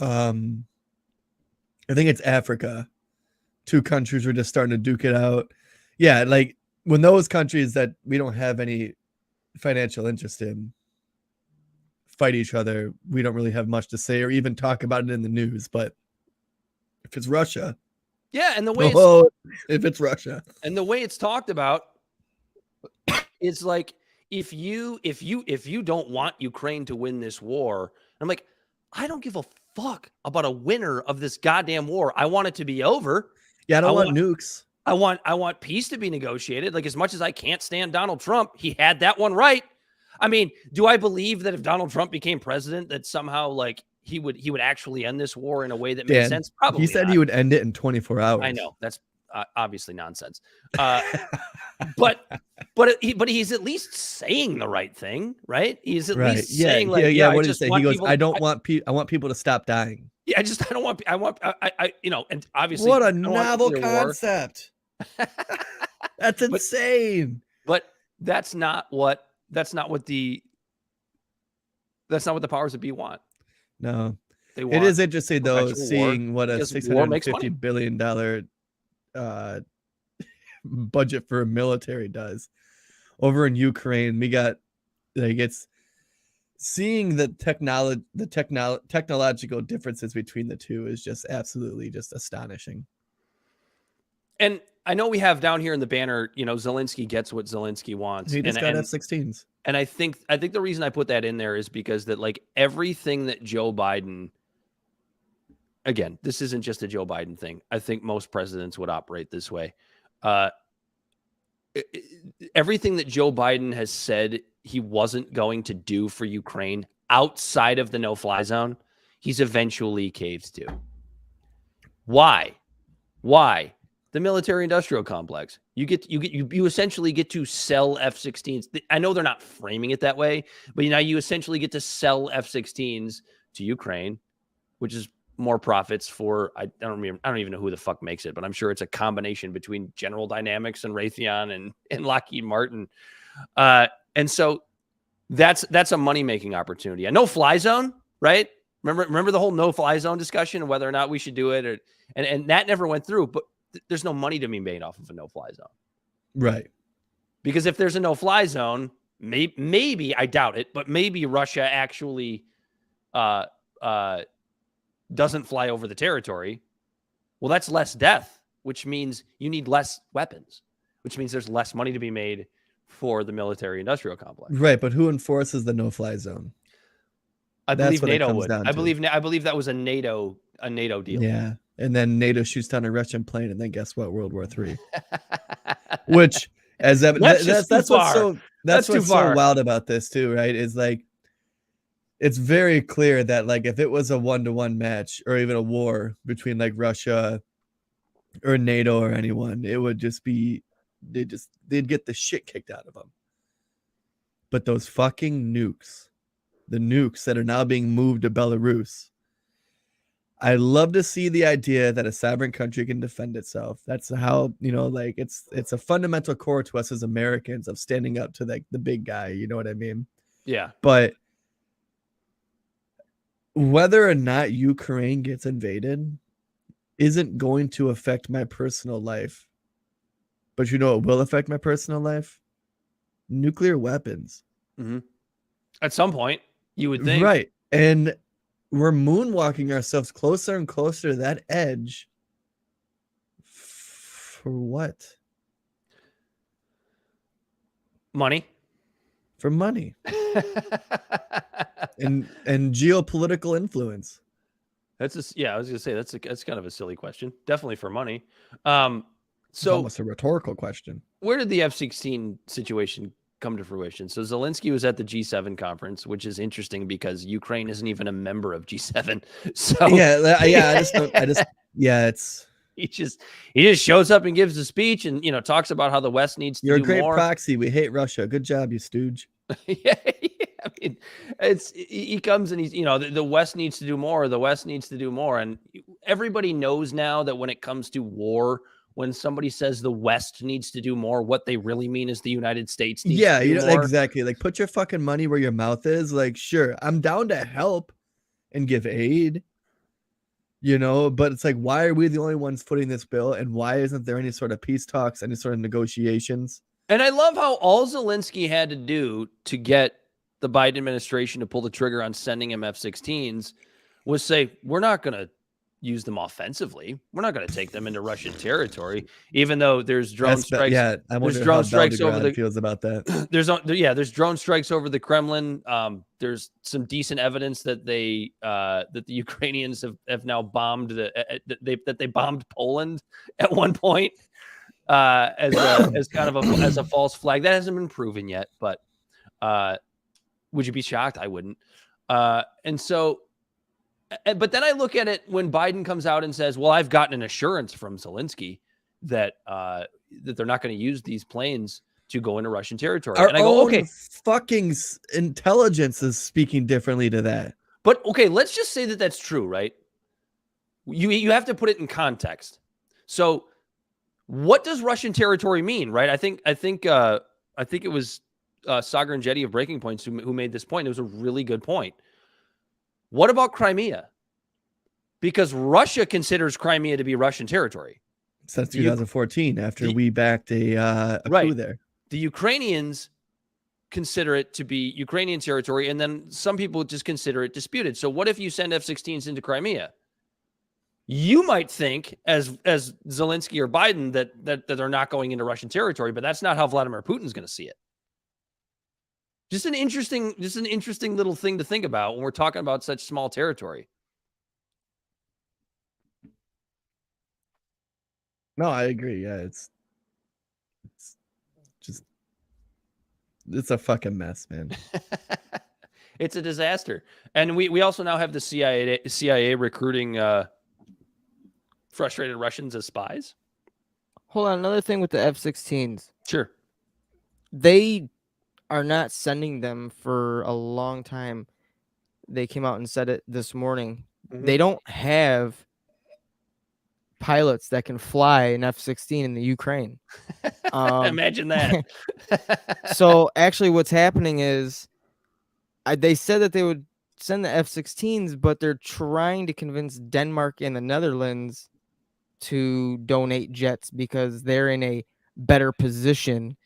I think it's Africa. 2 countries were just starting to duke it out. Yeah, like when those countries that we don't have any financial interest in fight each other, we don't really have much to say or even talk about it in the news. But if it's Russia, and the way if it's Russia, and the way it's talked about, it's like if you don't want Ukraine to win this war, I'm like, I don't give a fuck about a winner of this goddamn war. I want it to be over. Yeah, I don't want nukes. I want peace to be negotiated. Like, as much as I can't stand Donald Trump, he had that one right. I mean, do I believe that if Donald Trump became president, that somehow like he would actually end this war in a way that makes sense? Probably. He said he would end it in 24 hours. I know that's obviously nonsense. But he's at least saying the right thing, right? He's at least saying like, what did he say? He goes, I want people to stop dying. Yeah, and obviously, what a novel concept. That's insane. But that's not what the powers that be want. No, it is interesting though, seeing what a $650 billion budget for a military does. Over in Ukraine, we got it's seeing the technological differences between the two is just absolutely just astonishing. And I know we have down here in the banner, Zelensky gets what Zelensky wants. He just got F-16s. And I think the reason I put that in there is because that like everything that Joe Biden, again, this isn't just a Joe Biden thing. I think most presidents would operate this way. Everything that Joe Biden has said he wasn't going to do for Ukraine outside of the no-fly zone, he's eventually caved to. Why? The military-industrial complex. You essentially get to sell F-16s. I know they're not framing it that way, but now you essentially get to sell F-16s to Ukraine, which is more profits for I don't even know who the fuck makes it, but I'm sure it's a combination between General Dynamics and Raytheon and Lockheed Martin. And so that's a money-making opportunity. A no-fly zone, right? Remember the whole no-fly zone discussion and whether or not we should do it, and that never went through. But there's no money to be made off of a no-fly zone, Right? because if there's a no-fly zone, maybe I doubt it, but maybe Russia actually doesn't fly over the territory. Well, that's less death, which means you need less weapons, which means there's less money to be made for the military-industrial complex. Right, but who enforces the no-fly zone? I That's believe what it NATO comes would. down I to. believe that was a NATO deal. Yeah, and then NATO shoots down a Russian plane, and then guess what? World War III. Which, as that's what's so wild about this too, right? Is like, it's very clear that like if it was a 1-to-1 match or even a war between like Russia or NATO or anyone, it would just be they'd get the shit kicked out of them. But those fucking nukes, the nukes that are now being moved to Belarus, I love to see the idea that a sovereign country can defend itself. That's how, like it's a fundamental core to us as Americans of standing up to like the big guy, you know what I mean? Yeah. But whether or not Ukraine gets invaded isn't going to affect my personal life. But you know what will affect my personal life? Nuclear weapons. Mm-hmm. At some point, you would think. Right. And we're moonwalking ourselves closer and closer to that edge. For what? Money. For money. and geopolitical influence. I was gonna say that's kind of a silly question. Definitely for money. It's almost a rhetorical question. Where did the F-16 situation come to fruition? So Zelensky was at the G7 conference, which is interesting because Ukraine isn't even a member of G7. So it's he just shows up and gives a speech and talks about how the West needs to do more. You're a great proxy. We hate Russia. Good job, you stooge. Yeah. I mean, he comes and he's the West needs to do more. The West needs to do more, and everybody knows now that when it comes to war, when somebody says the West needs to do more, what they really mean is the United States needs to do more. Exactly. Like, put your fucking money where your mouth is. Like, sure, I'm down to help and give aid, but it's like, why are we the only ones footing this bill? And why isn't there any sort of peace talks, any sort of negotiations? And I love how all Zelensky had to do to get the Biden administration to pull the trigger on sending him F-16s was say, we're not going to use them offensively. We're not going to take them into Russian territory, even though there's drone strikes. Yeah, I wonder there's drone how strikes over the feels about that. There's drone strikes over the Kremlin. There's some decent evidence that the Ukrainians have now bombed that they bombed Poland at one point as kind of as a false flag. That hasn't been proven yet, but would you be shocked? I wouldn't. And so. But then I look at it when Biden comes out and says, well, I've gotten an assurance from Zelensky that they're not going to use these planes to go into Russian territory. And I go, okay, fucking intelligence is speaking differently to that. But okay, let's just say that that's true, right? You have to put it in context. So what does Russian territory mean, right? I think it was Sagar and Jetty of Breaking Points who made this point. It was a really good point. What about Crimea? Because Russia considers Crimea to be Russian territory. Since 2014, after we backed a coup there. The Ukrainians consider it to be Ukrainian territory, and then some people just consider it disputed. So what if you send F-16s into Crimea? You might think, as Zelensky or Biden, that they're not going into Russian territory, but that's not how Vladimir Putin's going to see it. Just an interesting little thing to think about when we're talking about such small territory. No, I agree. Yeah, it's a fucking mess, man. It's a disaster. And we also now have the CIA recruiting frustrated Russians as spies. Hold on, another thing with the F-16s. Sure. They are not sending them for a long time. They came out and said it this morning. Mhm. They don't have pilots that can fly an F-16 in the Ukraine. Imagine that. So actually what's happening is they said that they would send the F-16s, but they're trying to convince Denmark and the Netherlands to donate jets because they're in a better position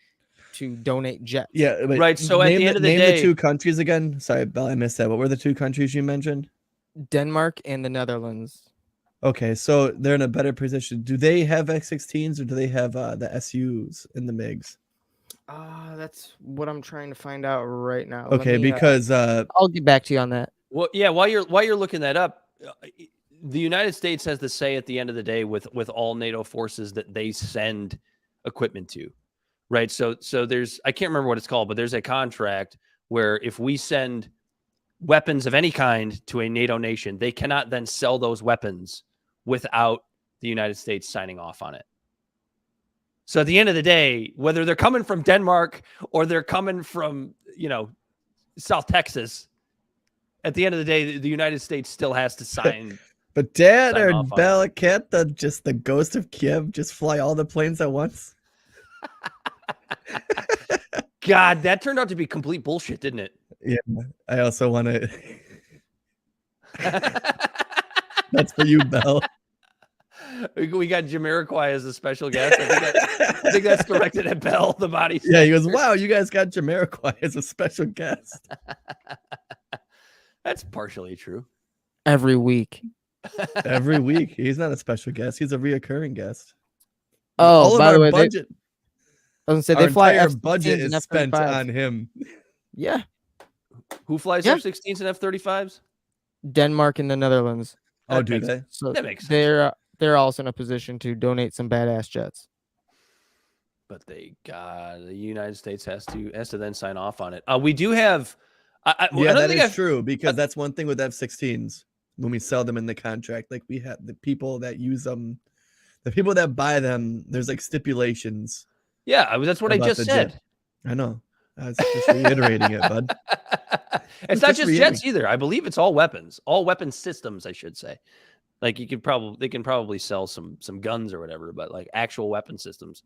to donate jets. Yeah, but Right, so at the end of the name day- the two countries again. Sorry, Bell, I missed that. What were the two countries you mentioned? Denmark and the Netherlands. Okay, so they're in a better position. Do they have X-16s or do they have the SUs in the MiGs? That's what I'm trying to find out right now. Okay, because I'll get back to you on that. Well, yeah, while you're looking that up, the United States has the say at the end of the day with all NATO forces that they send equipment to. Right. So there's, I can't remember what it's called, but there's a contract where if we send weapons of any kind to a NATO nation, they cannot then sell those weapons without the United States signing off on it. So at the end of the day, whether they're coming from Denmark or they're coming from, South Texas, at the end of the day, the United States still has to sign. But Dad sign or off on Bell, can't the ghost of Kiev just fly all the planes at once? God, that turned out to be complete bullshit, didn't it? Yeah, I also want to. That's for you, Bell. We got Jamiroquai as a special guest. I think that's directed at Bell, the body. Yeah, he goes, wow, you guys got Jamiroquai as a special guest. That's partially true. Every week. Every week. He's not a special guest. He's a reoccurring guest. Oh, all of by the our way, budget. I was gonna say Our they fly entire F-16s budget and is spent F-35s. on him. Yeah, Who flies Yeah. F-16s and F-35s? Denmark and the Netherlands. Oh, That do makes- they? So That makes sense. they're also in a position to donate some badass jets. But the United States has to then sign off on it. We do have. Yeah, another that thing is true because that's one thing with F-16s when we sell them in the contract. Like we have the people that use them, the people that buy them. There's like stipulations. Yeah, that's what I about just the said. jet. I know. I was just reiterating it, bud. It's not Just just jets either. I believe it's all weapons, all weapon systems, I should say. Like they can probably sell some guns or whatever, but like actual weapon systems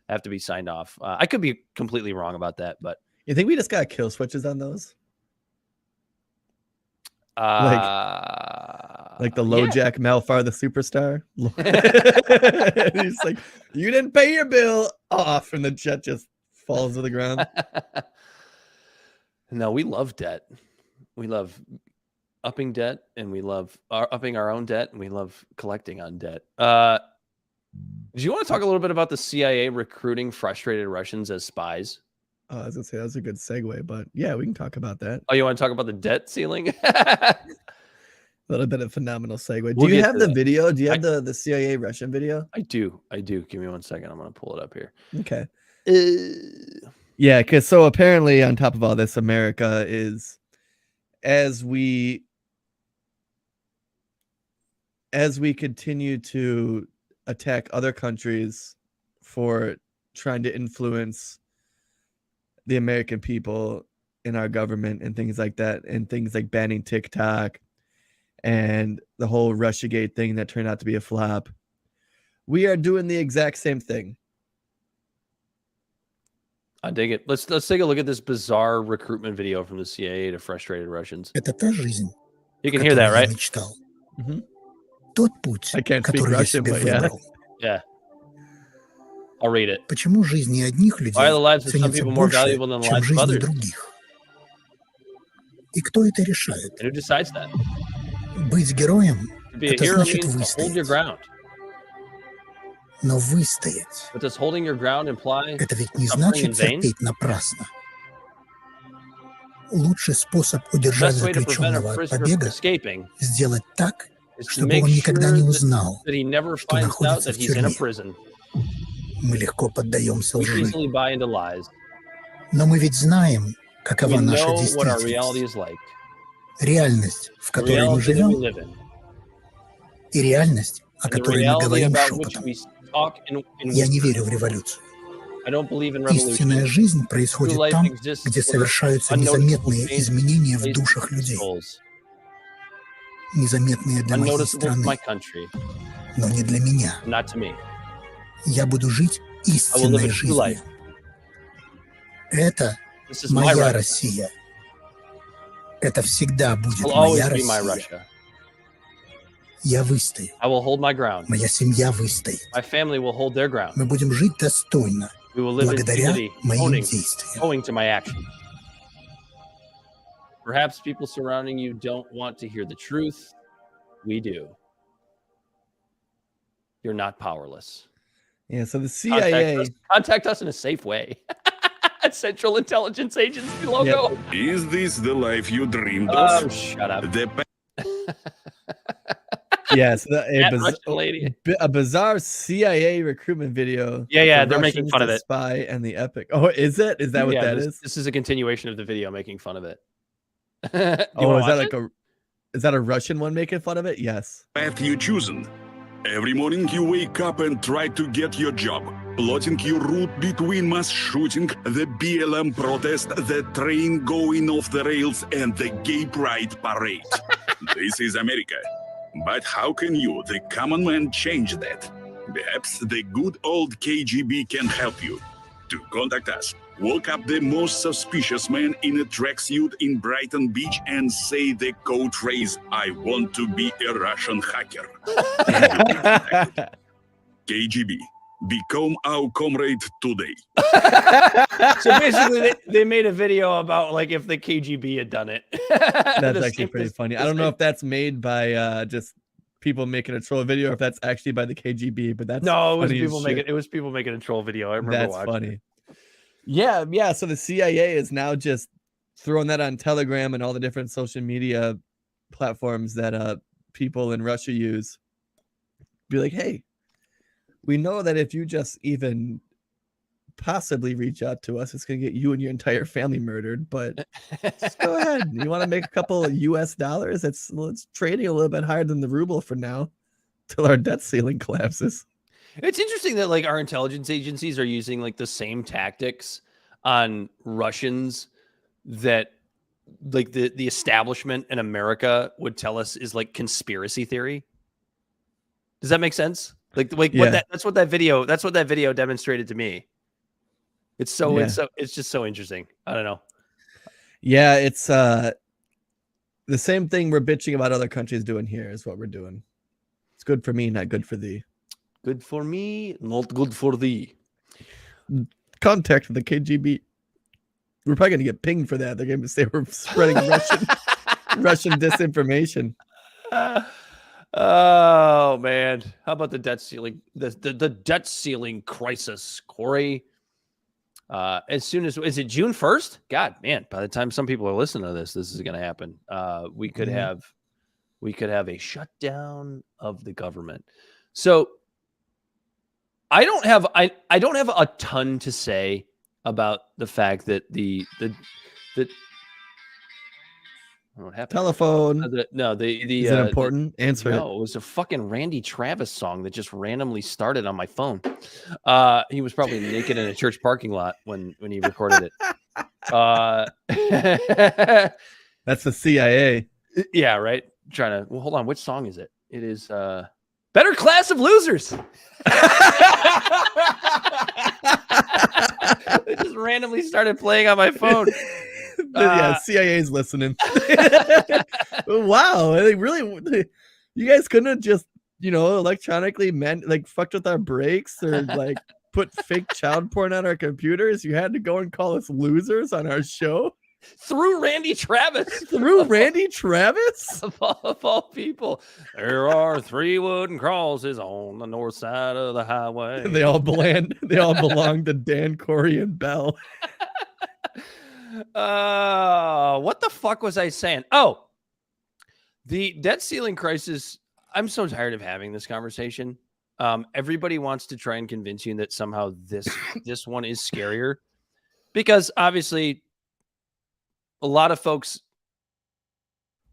have to be signed off. I could be completely wrong about that, but You think we just got kill switches on those? Like the low yeah. jack Malfar, the superstar. He's like, you didn't pay your bill off, and the jet just falls to the ground. No, we love debt. We love upping debt, and we love upping our own debt, and we love collecting on debt. Do you want to talk a little bit about the CIA recruiting frustrated Russians as spies? Oh, I was gonna say that's a good segue, but yeah, we can talk about that. Oh, you want to talk about the debt ceiling? A little bit of phenomenal segue. Do We'll you get have to the that. video? Do you have the CIA Russian video? I do. Give me 1 second. I'm going to pull it up here. Okay. Yeah, because so apparently on top of all this, America is as we continue to attack other countries for trying to influence the American people in our government and things like that, and things like banning TikTok and the whole Russiagate thing that turned out to be a flop. We are doing the exact same thing. I dig it. Let's take a look at this bizarre recruitment video from the CIA to frustrated Russians. Это та жизнь, You can hear that, которую я right? мечтал. Mhm. Тот путь, I can't speak который я Russian, себе but yeah. выбрал. Yeah. I'll read it. Почему жизни одних людей Why are the lives of some ценятся people more больше, valuable than the чем lives of жизни others? других? И кто это решает? And who decides that? Быть героем To be a — это hero значит means to hold your выстоять. ground. Но выстоять But does holding your ground imply — это ведь не suffering in значит vain? терпеть напрасно. Лучший способ The удержать best way to prevent a заключенного от prisoner from побега escaping — сделать так, is to чтобы make он никогда не sure узнал, that he never что finds out находится that в he's in a тюрьме. prison. Мы легко поддаемся We лжи. easily buy into lies. Но мы ведь знаем, какова наша know what our reality действительность. is like. Реальность, в The которой мы reality that we живем, live in. и реальность, о And the которой мы reality говорим about which шепотом. we talk in Я не whisper. верю в революцию. I don't believe in Истинная revolution. жизнь True происходит life там, exists где where совершаются unnoticeable незаметные changes изменения в take place душах in людей. souls. Незаметные для моей Unnoticeable to my страны, country, но не для меня. not to me. Я буду жить I will live истинной a true life. жизнью. Это This is my моя Russia. Россия. Это всегда будет Will always моя be my Россия. Russia. Я выстою. I will hold my ground. Моя семья выстоит. My family will hold their ground. Мы будем жить достойно, We will live in благодаря dignity, моим owning, действиям. owing to my actions. Perhaps people surrounding you don't want to hear the truth. We do. You're not powerless. Yeah, so the CIA. Contact us in a safe way. Central Intelligence Agency logo. Is this the life you dreamed Oh, of? shut up. Yes, That Russian lady. a bizarre CIA recruitment video. Yeah, of they're making Russians, fun of the it. Spy and the epic. Oh, is it? Is that what that is? This is a continuation of the video making fun of it. Oh, is that like is that a Russian one making fun of it? Yes. Path you chosen. Every morning you wake up and try to get your job, plotting your route between mass shooting, the BLM protest, the train going off the rails, and the gay pride parade. This is America. But how can you, the common man, change that? Perhaps the good old KGB can help you. To contact us, walk up the most suspicious man in a tracksuit in Brighton Beach and say the code phrase, "I want to be a Russian hacker." KGB, become our comrade today. So basically, they made a video about like if the KGB had done it. That's actually pretty funny. I don't know if that's made by just people making a troll video or if that's actually by the KGB, but that's no, it was funny as people shit. making it was people making a troll video. I remember That's watching funny. it. Yeah. So the CIA is now just throwing that on Telegram and all the different social media platforms that people in Russia use. Be like, hey, we know that if you just even possibly reach out to us, it's going to get you and your entire family murdered. But just go ahead. You want to make a couple of US dollars? It's trading a little bit higher than the ruble for now till our debt ceiling collapses. It's interesting that like our intelligence agencies are using like the same tactics on Russians that like the establishment in America would tell us is like conspiracy theory. Does that make sense? Like Yeah. that's what that video demonstrated to me. It's just so interesting. I don't know. Yeah, it's the same thing we're bitching about other countries doing here is what we're doing. It's good for me, not good for thee. Good for me, not good for thee. Contact the KGB. We're probably gonna get pinged for that. They're gonna say we're spreading Russian disinformation. Oh man, how about the debt ceiling? The debt ceiling crisis, Corey. As soon as is it June 1st? God, man, by the time some people are listening to this is going to happen. We could have a shutdown of the government. So I don't have a ton to say about the fact that the what happened? Telephone. Is it important? Answer it. No, it was a fucking Randy Travis song that just randomly started on my phone. He was probably naked in a church parking lot when he recorded it. That's the CIA. Yeah, right. Well, hold on. Which song is it? It is Better Class of Losers. It just randomly started playing on my phone. Yeah, CIA's listening. Wow, they really, you guys couldn't have just, electronically fucked with our brakes or like put fake child porn on our computers. You had to go and call us losers on our show through Randy Travis. Randy Travis of all people. There are 3 wooden crosses on the north side of the highway. They all belong to Dan, Corey, and Bell. What the fuck was I saying? Oh, the debt ceiling crisis. I'm so tired of having this conversation. Everybody wants to try and convince you that somehow this one is scarier because obviously a lot of folks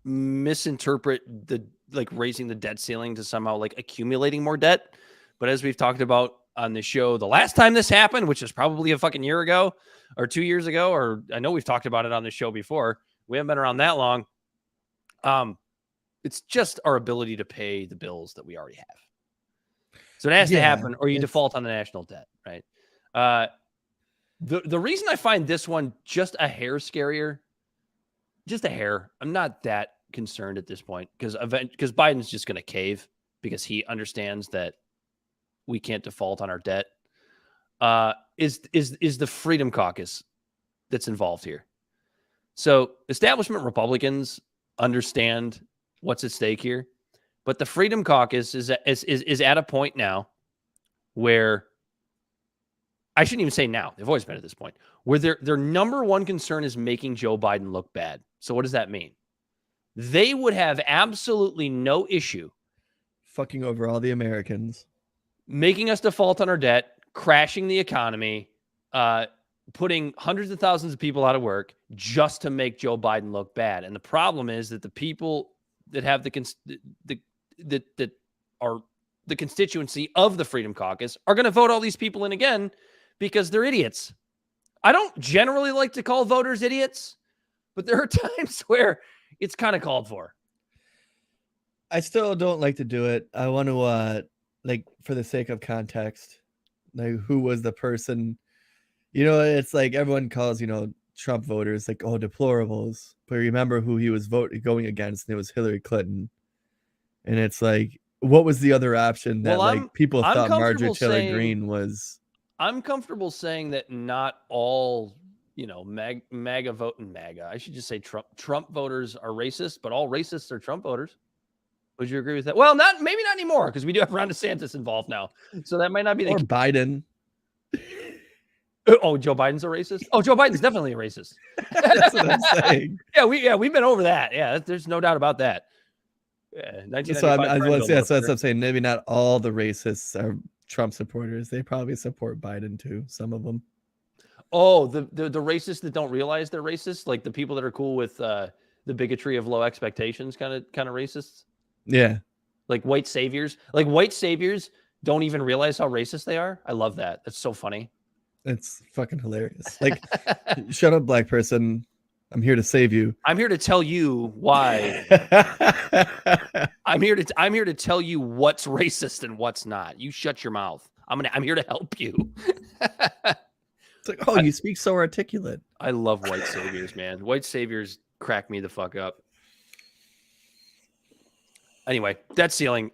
misinterpret the raising the debt ceiling to somehow like accumulating more debt. But as we've talked about on the show, the last time this happened, which is probably a fucking year ago or 2 years ago, or I know we've talked about it on the show before. We haven't been around that long. It's just our ability to pay the bills that we already have. So it has to happen, or you default on the national debt, right? The reason I find this one just a hair scarier, just a hair. I'm not that concerned at this point because Biden's just going to cave because he understands that we can't default on our debt. Is the Freedom Caucus that's involved here? So establishment Republicans understand what's at stake here, but the Freedom Caucus is at a point now where I shouldn't even say now. They've always been at this point where their number one concern is making Joe Biden look bad. So what does that mean? They would have absolutely no issue fucking over all the Americans, making us default on our debt, crashing the economy, putting hundreds of thousands of people out of work just to make Joe Biden look bad. And the problem is that the people that have that are the constituency of the Freedom Caucus are going to vote all these people in again because they're idiots. I don't generally like to call voters idiots, but there are times where it's kind of called for. I still don't like to do it. I want to, for the sake of context, like who was the person, it's like everyone calls, Trump voters like, oh, deplorables. But remember who he was going against, and it was Hillary Clinton. And it's like, what was the other option that people thought Marjorie Taylor Greene was? I'm comfortable saying that not all, MAGA voting MAGA. I should just say Trump voters are racist, but all racists are Trump voters. Would you agree with that? Well, maybe not anymore because we do have Ron DeSantis involved now, so that might not be the case. Biden. Oh, Joe Biden's a racist? Oh, Joe Biden's definitely a racist. That's what I'm saying. We've been over that. Yeah, there's no doubt about that. Yeah, so I was going to say, that's what I'm saying. Maybe not all the racists are Trump supporters. They probably support Biden too. Some of them. Oh, the racists that don't realize they're racist, like the people that are cool with the bigotry of low expectations, kind of racists. Yeah, like white saviors. Like white saviors don't even realize how racist they are. I love that. That's so funny. It's fucking hilarious. Like, shut up, black person. I'm here to save you. I'm here to tell you why. I'm here to tell you what's racist and what's not. You shut your mouth. I'm here to help you. It's like, oh, you speak so articulate. I love white saviors, man. White saviors crack me the fuck up. Anyway, debt ceiling.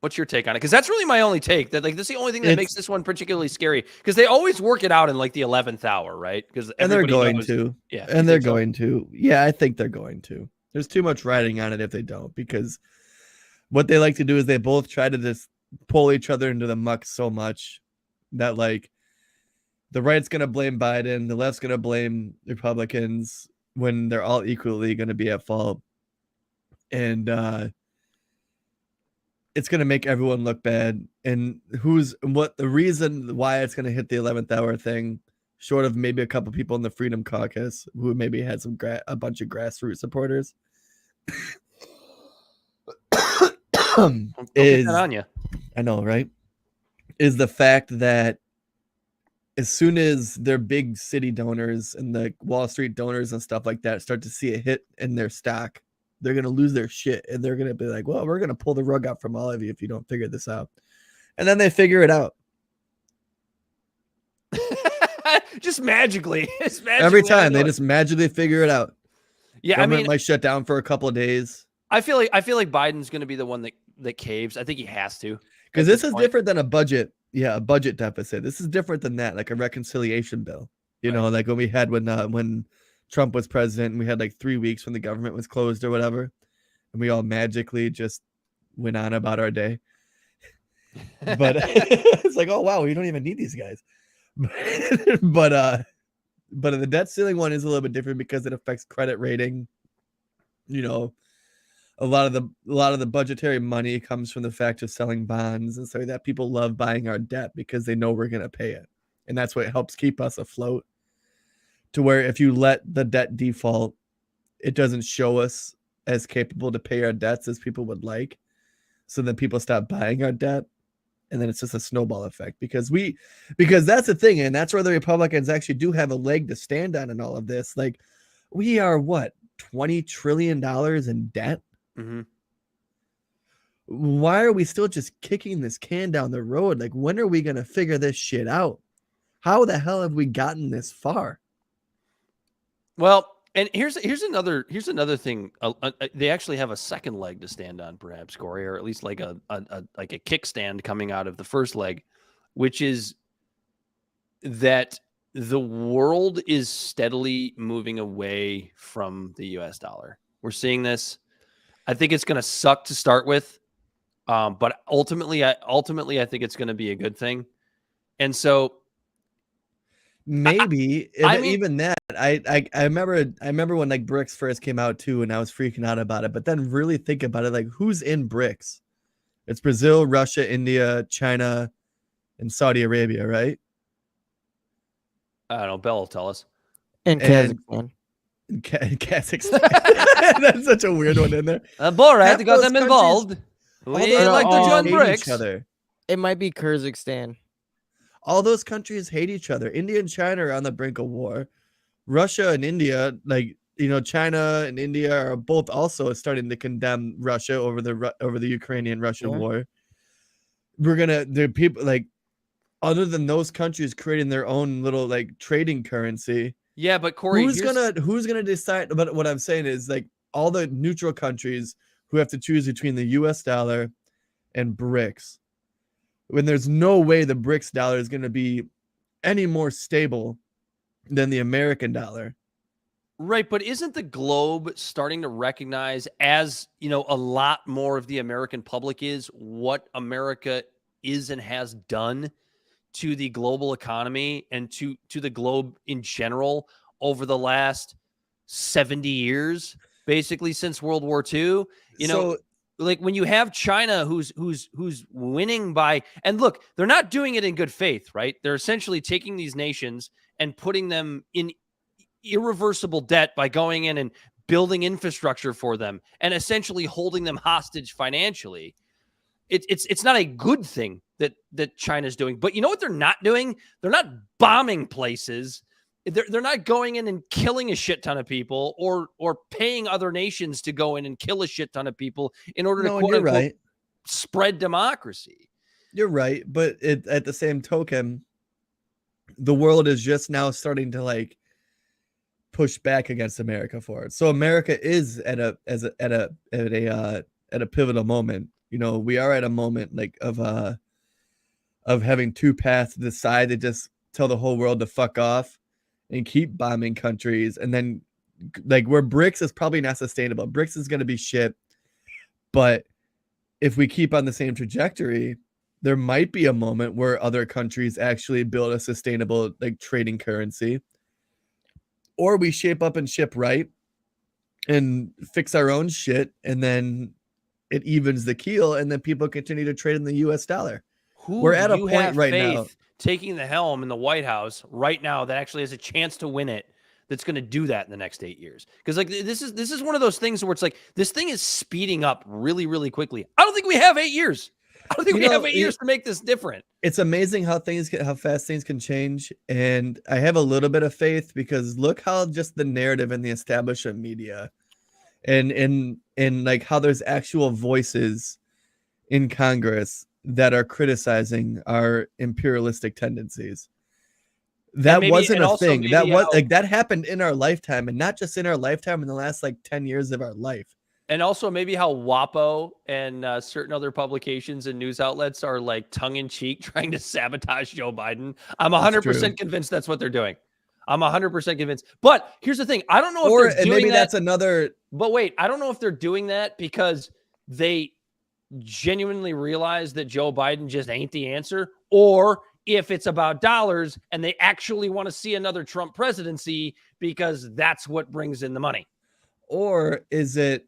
What's your take on it? Because that's really my only take. That's the only thing that makes this one particularly scary. Because they always work it out in like the 11th hour, right? Because they're going to. Yeah, and they're going to. Yeah, I think they're going to. There's too much riding on it if they don't. Because what they like to do is they both try to just pull each other into the muck so much that like the right's going to blame Biden, the left's going to blame Republicans when they're all equally going to be at fault. And it's going to make everyone look bad. And the reason why it's going to hit the 11th hour thing, short of maybe a couple people in the Freedom Caucus who maybe had a bunch of grassroots supporters, is on you. I know, right? Is the fact that as soon as their big city donors and the Wall Street donors and stuff like that start to see a hit in their stock, they're going to lose their shit. And they're going to be like, well, we're going to pull the rug out from all of you if you don't figure this out. And then they figure it out. Just magically. Every time they just magically figure it out. Yeah, Government might shut down for a couple of days. I feel like Biden's going to be the one that caves. I think he has to. Because this is different than a budget. Yeah, a budget deficit. This is different than that, like a reconciliation bill. You know, like when we had when Trump was president and we had like 3 weeks when the government was closed or whatever, and we all magically just went on about our day. But it's like, oh wow, we don't even need these guys. But the debt ceiling one is a little bit different because it affects credit rating. You know, a lot of the budgetary money comes from the fact of selling bonds and so that people love buying our debt because they know we're going to pay it. And that's what helps keep us afloat. to where if you let the debt default, it doesn't show us as capable to pay our debts as people would like. So then people stop buying our debt. And then it's just a snowball effect because that's the thing. And that's where the Republicans actually do have a leg to stand on in all of this. Like, we are what, $20 trillion in debt? Mm-hmm. Why are we still just kicking this can down the road? Like, when are we going to figure this shit out? How the hell have we gotten this far? Well, and here's another thing. They actually have a second leg to stand on, perhaps, Corey, or at least like a kickstand coming out of the first leg, which is that the world is steadily moving away from the U.S. dollar. We're seeing this. I think it's going to suck to start with, but ultimately, I think it's going to be a good thing. And so, maybe even that. I remember when like BRICS first came out too, and I was freaking out about it. But then really think about it, like who's in BRICS? It's Brazil, Russia, India, China, and Saudi Arabia, right? I don't know. Bell will tell us. And Kazakhstan. Kazakhstan. That's such a weird one in there. Borat got them involved. We like to join BRICS. It might be Kyrgyzstan. All those countries hate each other. India and China are on the brink of war. Russia and India, like, you know, China and India are both also starting to condemn Russia over the Ukrainian-Russian war. The people, like, other than those countries creating their own little like trading currency. Yeah, but Corey, who's gonna decide? But what I'm saying is, like, all the neutral countries who have to choose between the U.S. dollar and BRICS, when there's no way the BRICS dollar is going to be any more stable than the American dollar. Right, but isn't the globe starting to recognize, as you know, a lot more of the American public is, what America is and has done to the global economy and to the globe in general over the last 70 years, basically since World War II? You know, like when you have China who's winning by, and look, they're not doing it in good faith, right? They're essentially taking these nations and putting them in irreversible debt by going in and building infrastructure for them and essentially holding them hostage financially. It's not a good thing that China's doing. But you know what they're not doing? They're not bombing places. They're not going in and killing a shit ton of people or paying other nations to go in and kill a shit ton of people in order to quote unquote spread democracy. You're right, but at the same token, the world is just now starting to like push back against America for it. So America is at a pivotal moment. You know, we are at a moment like of having two paths to decide to just tell the whole world to fuck off and keep bombing countries. And then like where BRICS is probably not sustainable. BRICS is going to be shit. But if we keep on the same trajectory, there might be a moment where other countries actually build a sustainable like trading currency, or we shape up and ship right and fix our own shit. And then it evens the keel, and then people continue to trade in the U.S. dollar. We're at a point right now taking the helm in the White House right now that actually has a chance to win it, that's going to do that in the next 8 years. Because like this is one of those things where it's like this thing is speeding up really, really quickly. I don't think we have 8 years. I don't think we have 8 years to make this different. It's amazing how fast things can change. And I have a little bit of faith because look how just the narrative in the establishment media and like how there's actual voices in Congress that are criticizing our imperialistic tendencies. That wasn't a thing. That was like that happened in our lifetime, and not just in our lifetime, in the last like 10 years of our life. And also maybe how WAPO and certain other publications and news outlets are like tongue-in-cheek trying to sabotage Joe Biden. I'm 100% convinced that's what they're doing. I'm 100% convinced. But here's the thing. I don't know if they're doing maybe that. That's another. But wait, I don't know if they're doing that because they genuinely realize that Joe Biden just ain't the answer, or if it's about dollars and they actually want to see another Trump presidency because that's what brings in the money. Or is it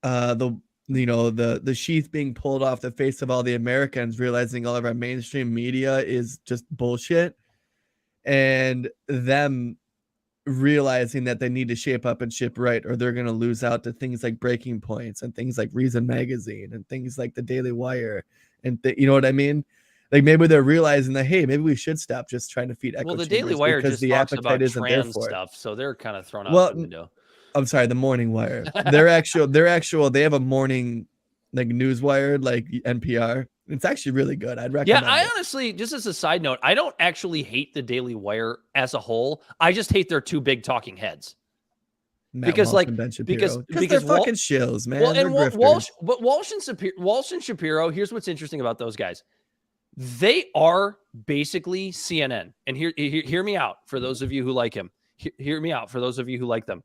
the sheath being pulled off the face of all the Americans, realizing all of our mainstream media is just bullshit, and them realizing that they need to shape up and ship right, or they're going to lose out to things like Breaking Points and things like Reason Magazine and things like the Daily Wire. And you know what I mean? Like maybe they're realizing that, hey, maybe we should stop just trying to feed echo Well, the chambers Daily Wire because just the talks appetite about isn't there trans for it. stuff, so they're kind of thrown out Well, the window. I'm sorry, the Morning Wire. They're actual. They have a morning like news wire like NPR. It's actually really good. I'd recommend. Yeah, I it. honestly, just as a side note, I don't actually hate the Daily Wire as a whole. I just hate their two big talking heads. Matt Because Walsh like and Ben Shapiro. because they're fucking shills, man. Well, they're and grifters. Walsh and Shapiro. Here's what's interesting about those guys. They are basically CNN. And hear me out for those of you who like him. Hear me out for those of you who like them.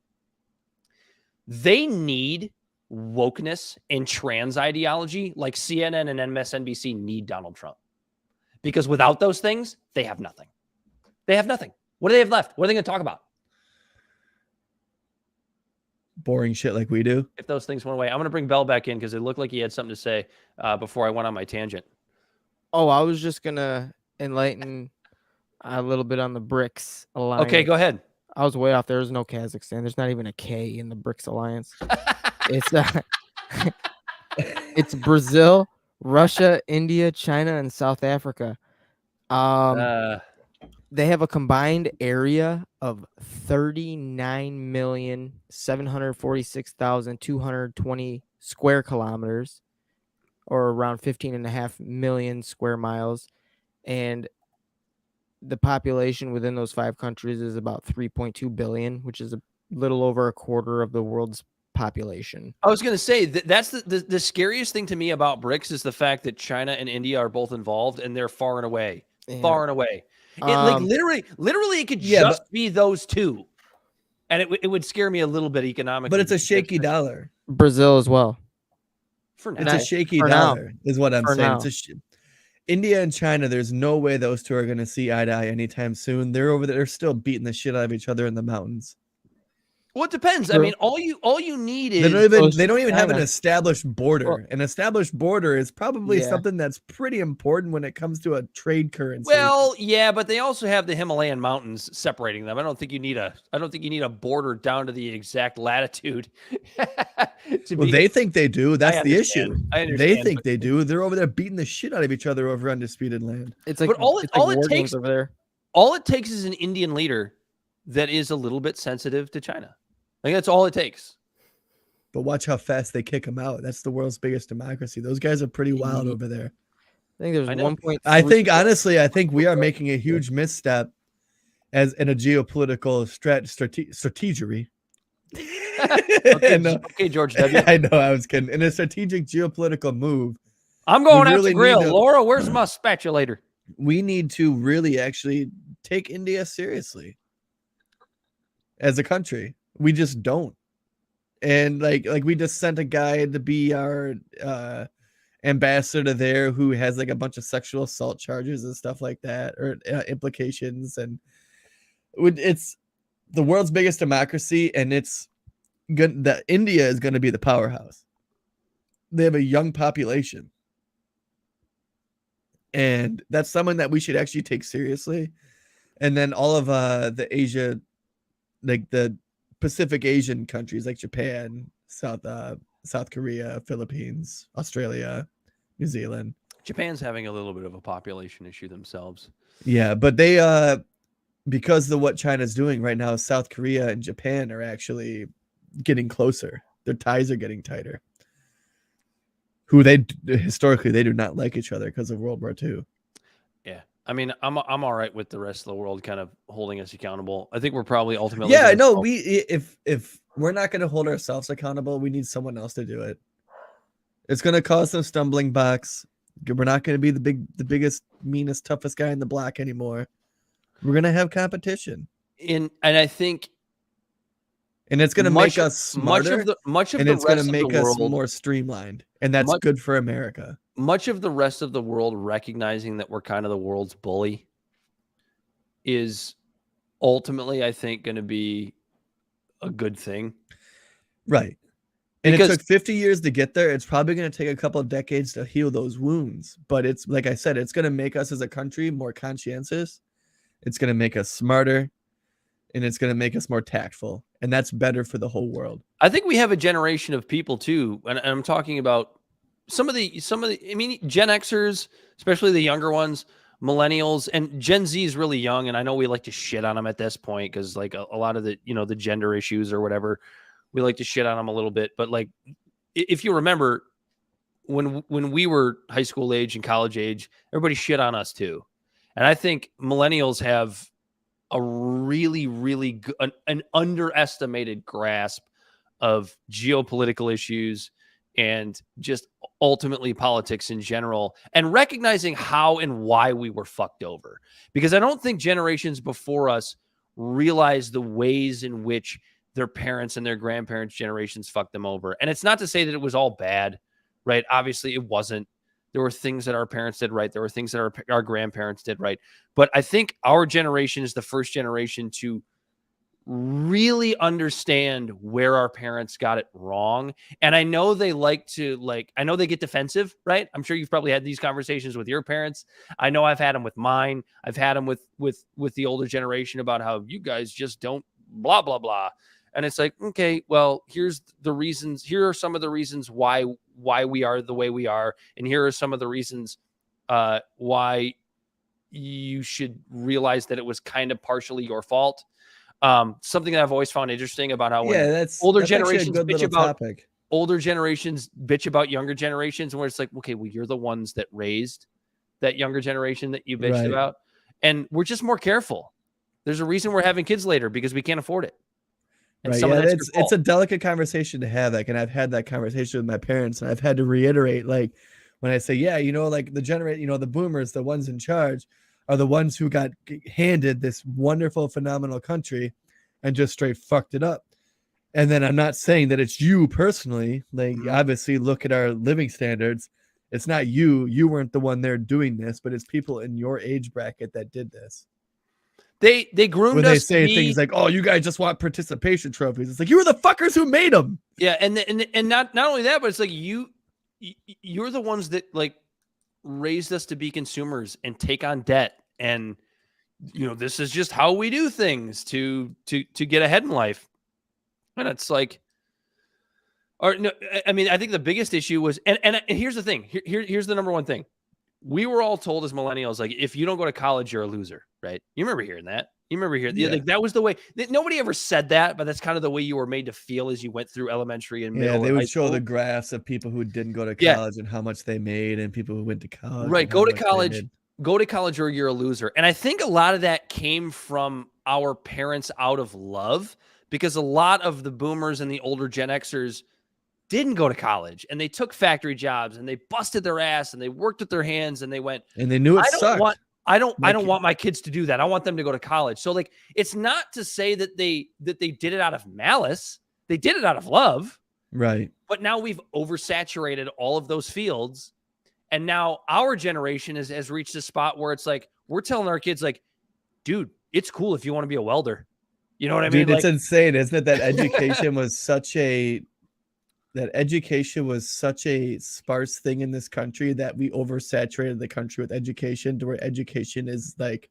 They need wokeness and trans ideology like CNN and MSNBC need Donald Trump. Because without those things, they have nothing. They have nothing. What do they have left? What are they going to talk about? Boring shit like we do. If those things went away. I'm going to bring Bell back in because it looked like he had something to say before I went on my tangent. Oh, I was just going to enlighten a little bit on the BRICS alliance. Okay, go ahead. I was way off. There's no Kazakhstan. There's not even a K in the BRICS alliance. It's Brazil, Russia, India, China, and South Africa. They have a combined area of 39,746,220 square kilometers, or around 15.5 million square miles. And the population within those 5 countries is about 3.2 billion, which is a little over a quarter of the world's population. I was going to say that's the scariest thing to me about BRICS is the fact that China and India are both involved, and they're far and away. Far and away. It, like literally, it could just be those two, and it would scare me a little bit economically. But it's a shaky dollar. Brazil as well. For now, it's a shaky dollar, is what I'm saying. It's India and China. There's no way those two are going to see eye to eye anytime soon. They're over there. They're still beating the shit out of each other in the mountains. Well, it depends. True. I mean, all you need is they don't even have an established border. Well, an established border is probably something that's pretty important when it comes to a trade currency. Well, yeah, but they also have the Himalayan mountains separating them. I don't think you need a border down to the exact latitude. They think they do. That's the issue. I understand. They think they do. They're over there beating the shit out of each other over undisputed land. It's like, but all it takes over there. All it takes is an Indian leader that is a little bit sensitive to China. I think that's all it takes. But watch how fast they kick them out. That's the world's biggest democracy. Those guys are pretty wild over there. I think there's 1.3. I think we are making a huge misstep as in a geopolitical strategery. Okay, George W. I know, I was kidding. In a strategic geopolitical move. I'm going out to grill. Laura, where's my spatulator? We need to really actually take India seriously as a country. We just don't. And like we just sent a guy to be our ambassador there who has like a bunch of sexual assault charges and stuff like that, or implications. And it's the world's biggest democracy, and it's good that India is going to be the powerhouse. They have a young population, and that's someone that we should actually take seriously. And then all of the Asia, like the Pacific Asian countries like Japan, South Korea, Philippines, Australia, New Zealand. Japan's having a little bit of a population issue themselves. Yeah, but they because of what China's doing right now, South Korea and Japan are actually getting closer. Their ties are getting tighter. Historically they do not like each other because of World War II. Yeah. I mean, I'm all right with the rest of the world kind of holding us accountable. I think we're probably ultimately. Yeah, no, if we're not going to hold ourselves accountable, we need someone else to do it. It's going to cause some stumbling blocks. We're not going to be the biggest, meanest, toughest guy in the block anymore. We're going to have competition. And I think, and it's going to make us smarter. And it's going to make us more streamlined, and that's good for America. Much of the rest of the world recognizing that we're kind of the world's bully is ultimately, I think, going to be a good thing. Right. And it took 50 years to get there. It's probably going to take a couple of decades to heal those wounds. But it's like I said, it's going to make us as a country more conscientious. It's going to make us smarter. and it's going to make us more tactful, and that's better for the whole world. I think we have a generation of people too, and I'm talking about some of the. I mean, Gen Xers, especially the younger ones, millennials, and Gen Z is really young. And I know we like to shit on them at this point because, like, a lot of the the gender issues or whatever, we like to shit on them a little bit. But like, if you remember, when we were high school age and college age, everybody shit on us too. And I think millennials have a really, really good, an underestimated grasp of geopolitical issues and just ultimately politics in general, and recognizing how and why we were fucked over. Because I don't think generations before us realized the ways in which their parents and their grandparents' generations fucked them over. And it's not to say that it was all bad, right? Obviously it wasn't. There were things that our parents did right. There were things that our grandparents did right. But I think our generation is the first generation to really understand where our parents got it wrong. And I know they like to, I know they get defensive, right? I'm sure you've probably had these conversations with your parents. I know I've had them with mine. I've had them with the older generation about how you guys just don't blah, blah, blah. And it's like, okay, well, here's the reasons. Here are some of the reasons why we are the way we are. And here are some of the reasons why you should realize that it was kind of partially your fault. Something that I've always found interesting about how that's generations older generations bitch about younger generations, where it's like, okay, well, you're the ones that raised that younger generation that you bitched about. And we're just more careful. There's a reason we're having kids later, because we can't afford it. And it's a delicate conversation to have. Like, and I've had that conversation with my parents, and I've had to reiterate, like, when I say, yeah, like the boomers, the ones in charge, are the ones who got handed this wonderful, phenomenal country and just straight fucked it up. And then I'm not saying that it's you personally. Like, obviously, look at our living standards. It's not you. You weren't the one there doing this, but it's people in your age bracket that did this. They groomed us. When they say things like, "Oh, you guys just want participation trophies," it's like, you were the fuckers who made them. Yeah, and not only that, but it's like you're the ones that like raised us to be consumers and take on debt, and this is just how we do things to get ahead in life. And it's like, or no, I mean, I think the biggest issue was, and here's the thing. Here's the number one thing. We were all told as millennials, like, if you don't go to college, you're a loser, right? You remember hearing that? Like, that was the way. Nobody ever said that, but that's kind of the way you were made to feel as you went through elementary and middle. Yeah, they would show the graphs of people who didn't go to college and how much they made, and people who went to college. Right, go to college, or you're a loser. And I think a lot of that came from our parents out of love, because a lot of the boomers and the older Gen Xers didn't go to college, and they took factory jobs, and they busted their ass, and they worked with their hands, and they went, and they knew it sucked. I don't want my kids to do that. I want them to go to college. So like, it's not to say that they did it out of malice. They did it out of love. Right. But now we've oversaturated all of those fields. And now our generation has reached a spot where it's like, we're telling our kids, like, dude, it's cool if you want to be a welder. You know what I mean? Dude, it's insane, isn't it? That education was such a sparse thing in this country that we oversaturated the country with education, to where education is like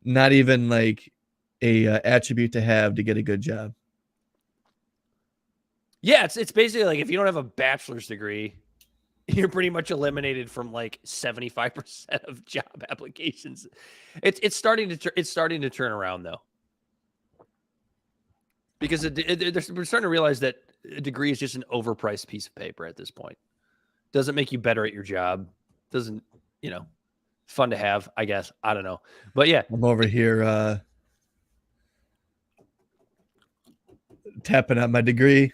not even like a attribute to have to get a good job. Yeah, it's basically like, if you don't have a bachelor's degree, you're pretty much eliminated from like 75% of job applications. It's starting to turn around though, because we're starting to realize that a degree is just an overpriced piece of paper at this point. Doesn't make you better at your job. Doesn't, fun to have, I guess. I don't know. But yeah. I'm over here tapping on my degree.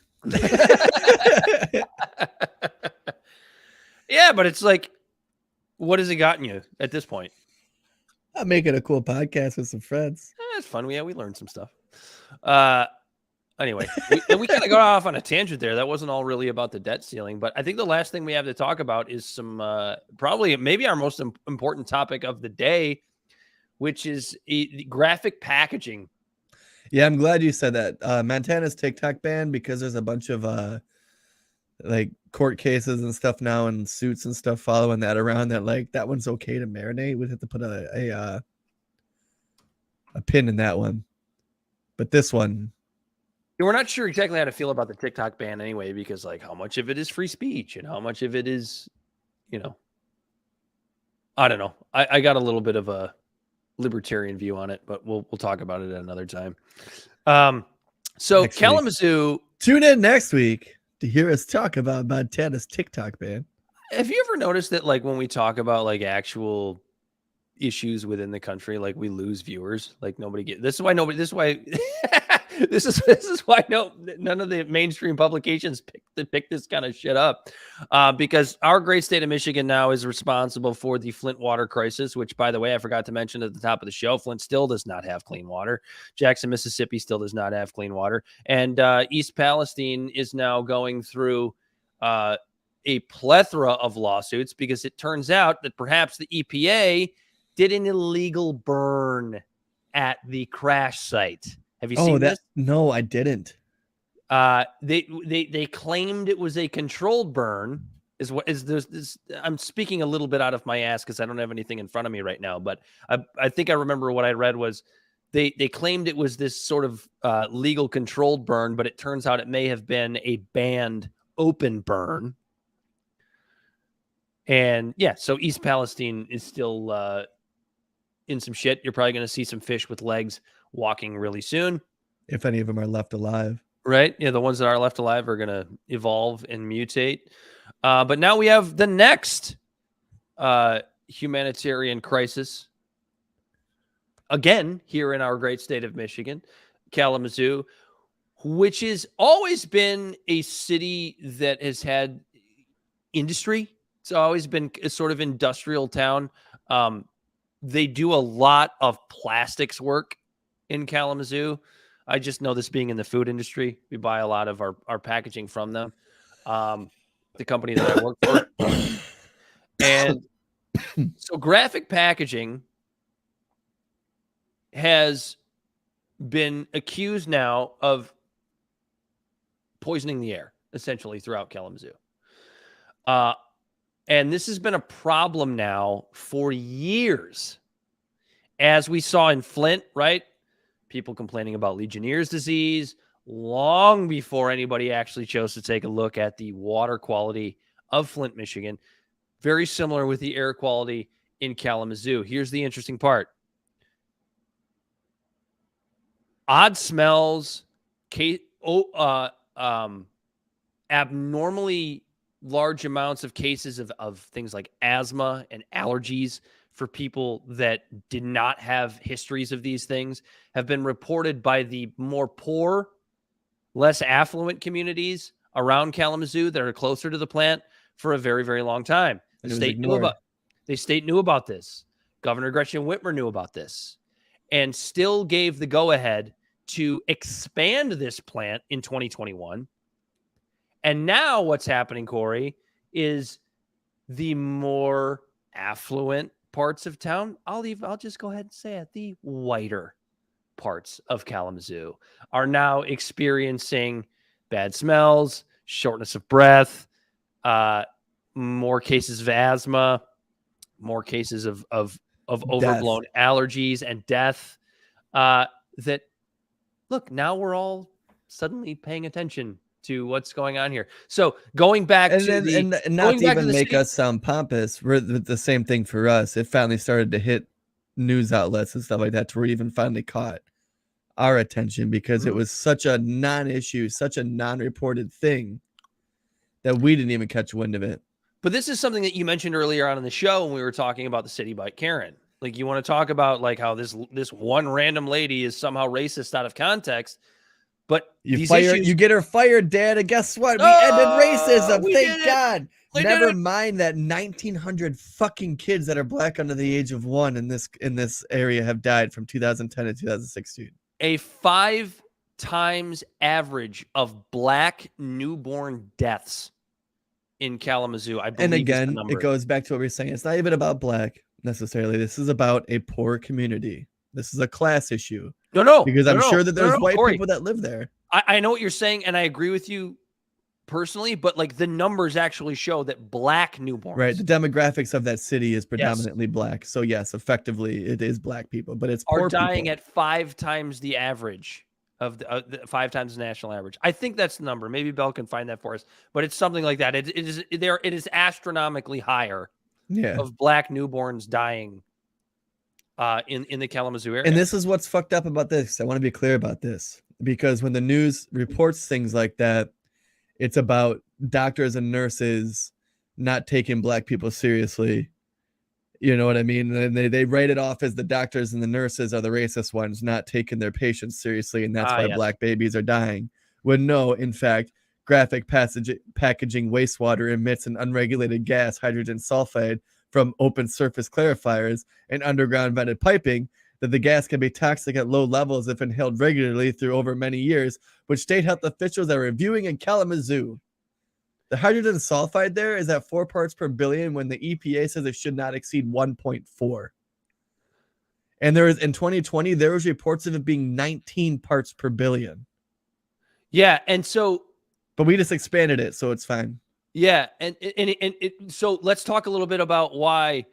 Yeah, but it's like, what has it gotten you at this point? I'm making a cool podcast with some friends. It's fun. We learned some stuff. Anyway, we kind of got off on a tangent there. That wasn't all really about the debt ceiling, but I think the last thing we have to talk about is some probably maybe our most important topic of the day, which is graphic packaging. Yeah, I'm glad you said that. Montana's TikTok banned because there's a bunch of like court cases and stuff now, and suits and stuff following that around, that like that one's okay to marinate. We'd have to put a pin in that one. But this one, we're not sure exactly how to feel about the TikTok ban anyway, because like how much of it is free speech and how much of it is, I don't know. I got a little bit of a libertarian view on it, but we'll talk about it at another time. So Next week. Kalamazoo. Tune in next week to hear us talk about Montana's TikTok ban. Have you ever noticed that, like, when we talk about like actual issues within the country, like we lose viewers? Like nobody get this is why none of the mainstream publications pick this kind of shit up, because our great state of Michigan now is responsible for the Flint water crisis, which, by the way, I forgot to mention at the top of the show, Flint still does not have clean water. Jackson, Mississippi still does not have clean water, and East Palestine is now going through a plethora of lawsuits because it turns out that perhaps the EPA did an illegal burn at the crash site. Have you seen this? No, I didn't. They claimed it was a controlled burn. I'm speaking a little bit out of my ass because I don't have anything in front of me right now, but I think I remember what I read was they claimed it was this sort of legal controlled burn, but it turns out it may have been a banned open burn. And yeah, so East Palestine is still in some shit. You're probably going to see some fish with legs walking really soon, if any of them are left alive. Right? Yeah, the ones that are left alive are going to evolve and mutate. But now we have the next humanitarian crisis again here in our great state of Michigan, Kalamazoo, which has always been a city that has had industry. It's always been a sort of industrial town. They do a lot of plastics work in Kalamazoo. I just know this being in the food industry. We buy a lot of our packaging from them, the company that I work for. And so Graphic Packaging has been accused now of poisoning the air, essentially, throughout Kalamazoo. And this has been a problem now for years. As we saw in Flint, right? People complaining about Legionnaire's disease long before anybody actually chose to take a look at the water quality of Flint, Michigan. Very similar with the air quality in Kalamazoo. Here's the interesting part. Odd smells, abnormally large amounts of cases of things like asthma and allergies for people that did not have histories of these things have been reported by the more poor, less affluent communities around Kalamazoo that are closer to the plant for a very, very long time. The state knew about this. Governor Gretchen Whitmer knew about this and still gave the go-ahead to expand this plant in 2021. And now what's happening, Corey, is the more affluent parts of town, I'll just go ahead and say it, the whiter parts of Kalamazoo are now experiencing bad smells, shortness of breath, more cases of asthma, more cases of overblown allergies and death. That, look, now we're all suddenly paying attention to what's going on here. So going back and to then, and not to even make us sound pompous, we're the same thing for us. It finally started to hit news outlets and stuff like that to where it even finally caught our attention because it was such a non-issue, such a non-reported thing that we didn't even catch wind of it. But this is something that you mentioned earlier on in the show when we were talking about the city bike Karen. Like, you want to talk about like how this one random lady is somehow racist out of context. But you get her fired, Dad, and guess what? We ended racism. Thank God. Never mind that 1,900 fucking kids that are black under the age of 1 in this area have died from 2010 to 2016. A 5 times average of black newborn deaths in Kalamazoo, I believe. And again, it goes back to what we were saying. It's not even about black necessarily. This is about a poor community. This is a class issue. Because I'm sure that there's white people that live there. I know what you're saying, and I agree with you personally, but like the numbers actually show that black newborns. Right. The demographics of that city is predominantly black. So yes, effectively it is black people, but it's are poor dying people at 5 times the average of the 5 times the national average. I think that's the number. Maybe Bell can find that for us, but it's something like that. It is astronomically higher of black newborns dying in the Kalamazoo area. And this is what's fucked up about this. I want to be clear about this, because when the news reports things like that, it's about doctors and nurses not taking black people seriously. You know what I mean? And they write it off as the doctors and the nurses are the racist ones, not taking their patients seriously, and that's why black babies are dying. When no, in fact, graphic packaging wastewater emits an unregulated gas, hydrogen sulfide, from open surface clarifiers and underground vented piping, that the gas can be toxic at low levels if inhaled regularly through over many years, which state health officials are reviewing in Kalamazoo. The hydrogen sulfide there is at 4 parts per billion when the EPA says it should not exceed 1.4. And there is, in 2020, there was reports of it being 19 parts per billion. Yeah, and so... But we just expanded it, so it's fine. Yeah, so let's talk a little bit about why.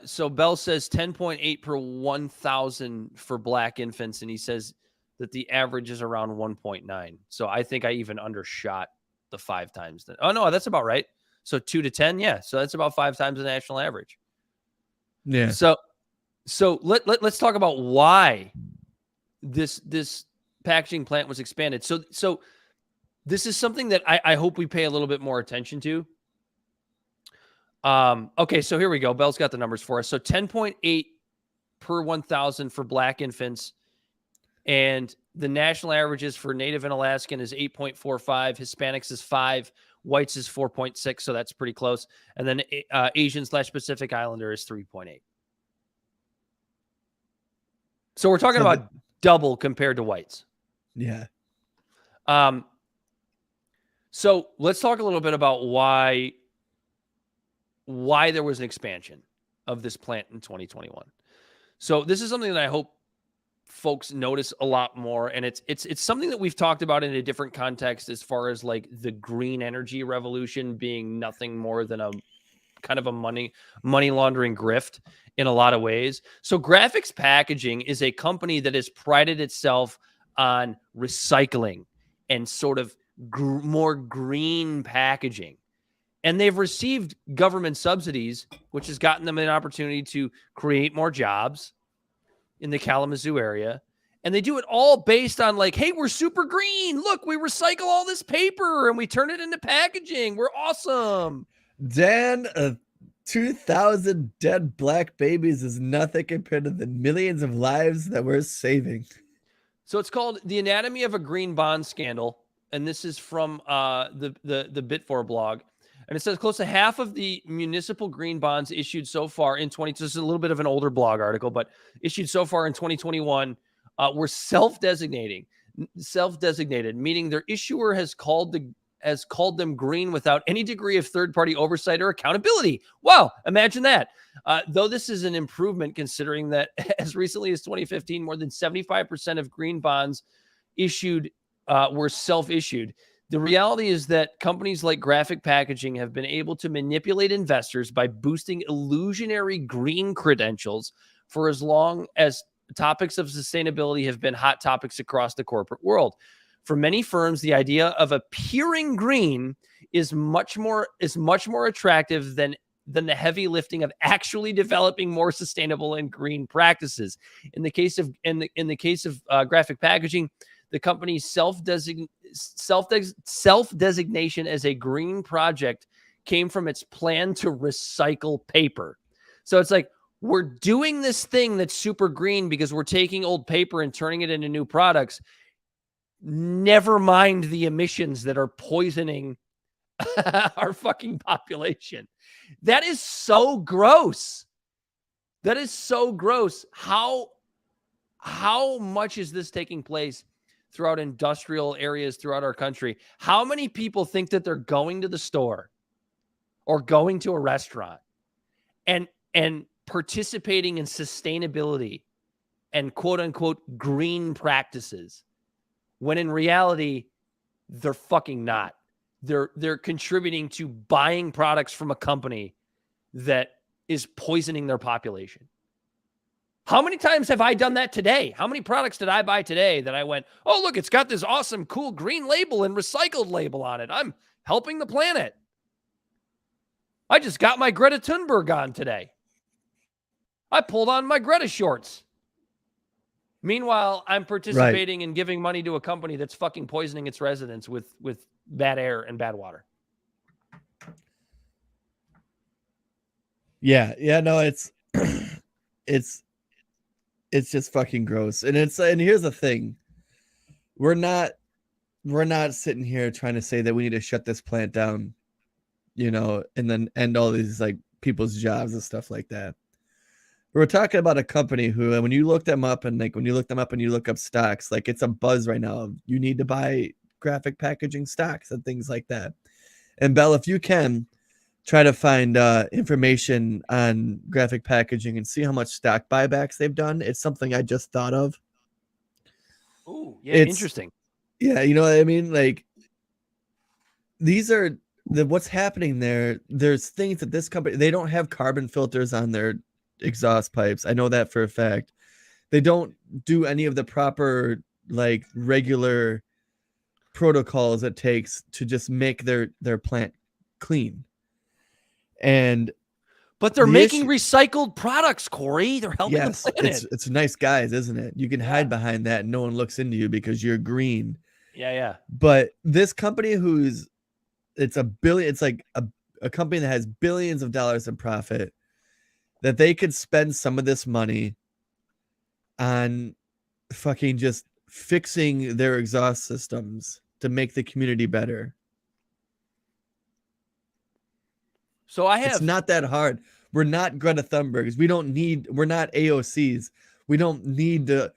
So Bell says 10.8 per 1,000 for black infants, and he says that the average is around 1.9. So I think I even undershot the 5 times. Oh, no, that's about right. So 2 to 10, yeah. So that's about 5 times the national average. Yeah. So let's talk about why this packaging plant was expanded. So this is something that I hope we pay a little bit more attention to. Okay, so here we go. Bell's got the numbers for us. So 10.8 per 1,000 for black infants. And the national averages for Native and Alaskan is 8.45. Hispanics is 5. Whites is 4.6. So that's pretty close. And then Asian/Pacific Islander is 3.8. So we're talking about double compared to whites. Yeah. So let's talk a little bit about why there was an expansion of this plant in 2021. So this is something that I hope folks notice a lot more, and it's something that we've talked about in a different context, as far as like the green energy revolution being nothing more than a kind of a money laundering grift in a lot of ways. So Graphics Packaging is a company that has prided itself on recycling and sort of more green packaging. And they've received government subsidies, which has gotten them an opportunity to create more jobs in the Kalamazoo area. And they do it all based on like, hey, we're super green. Look, we recycle all this paper and we turn it into packaging. We're awesome. Dan, 2,000 dead black babies is nothing compared to the millions of lives that we're saving. So it's called The Anatomy of a Green Bond Scandal. And this is from the Bit4 blog. And it says close to half of the municipal green bonds issued so far in 20. This is a little bit of an older blog article, but issued so far in 2021 were self-designated, meaning their issuer has called them green without any degree of third-party oversight or accountability. Wow, imagine that. Though this is an improvement, considering that as recently as 2015, more than 75% of green bonds issued were self-issued. The reality is that companies like Graphic Packaging have been able to manipulate investors by boosting illusionary green credentials for as long as topics of sustainability have been hot topics across the corporate world. For many firms, the idea of appearing green is much more attractive than the heavy lifting of actually developing more sustainable and green practices. In the case of Graphic Packaging, the company's self-designation as a green project came from its plan to recycle paper. So it's like, we're doing this thing that's super green because we're taking old paper and turning it into new products. Never mind the emissions that are poisoning our fucking population. That is so gross. That is so gross. How much is this taking place throughout industrial areas throughout our country? How many people think that they're going to the store or going to a restaurant and participating in sustainability and quote unquote green practices, when in reality, they're fucking not. They're contributing to buying products from a company that is poisoning their population. How many times have I done that today? How many products did I buy today that I went, oh, look, it's got this awesome, cool green label and recycled label on it. I'm helping the planet. I just got my Greta Thunberg on today. I pulled on my Greta shorts. Meanwhile, I'm participating and giving money to a company that's fucking poisoning its residents with bad air and bad water. Yeah, no, it's just fucking gross. And here's the thing. We're not sitting here trying to say that we need to shut this plant down, and then end all these like people's jobs and stuff like that. We're talking about a company who, when you look them up and you look up stocks, like it's a buzz right now. You need to buy graphic packaging stocks and things like that. And Belle, if you can try to find information on graphic packaging and see how much stock buybacks they've done. It's something I just thought of. Ooh, yeah, interesting. Yeah, you know what I mean? Like, these are what's happening there. There's things that this company, they don't have carbon filters on their exhaust pipes. I know that for a fact. They don't do any of the proper, like, regular protocols it takes to just make their plant clean. But they're making recycled products, Corey. They're helping the planet. It's nice guys, isn't it? You can hide behind that and no one looks into you because you're green. Yeah. But this company it's like a company that has billions of dollars in profit, that they could spend some of this money on fucking just fixing their exhaust systems to make the community better. So it's not that hard. We're not Greta Thunbergs. We're not AOCs. We don't need to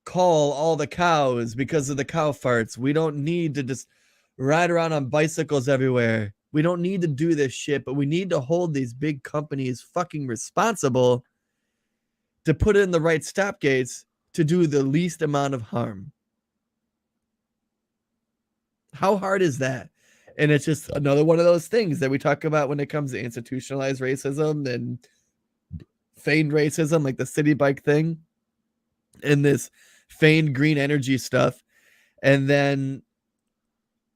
call all the cows because of the cow farts. We don't need to just ride around on bicycles everywhere. We don't need to do this shit, but we need to hold these big companies fucking responsible to put in the right stop gates to do the least amount of harm. How hard is that? And it's just another one of those things that we talk about when it comes to institutionalized racism and feigned racism, like the city bike thing and this feigned green energy stuff. And then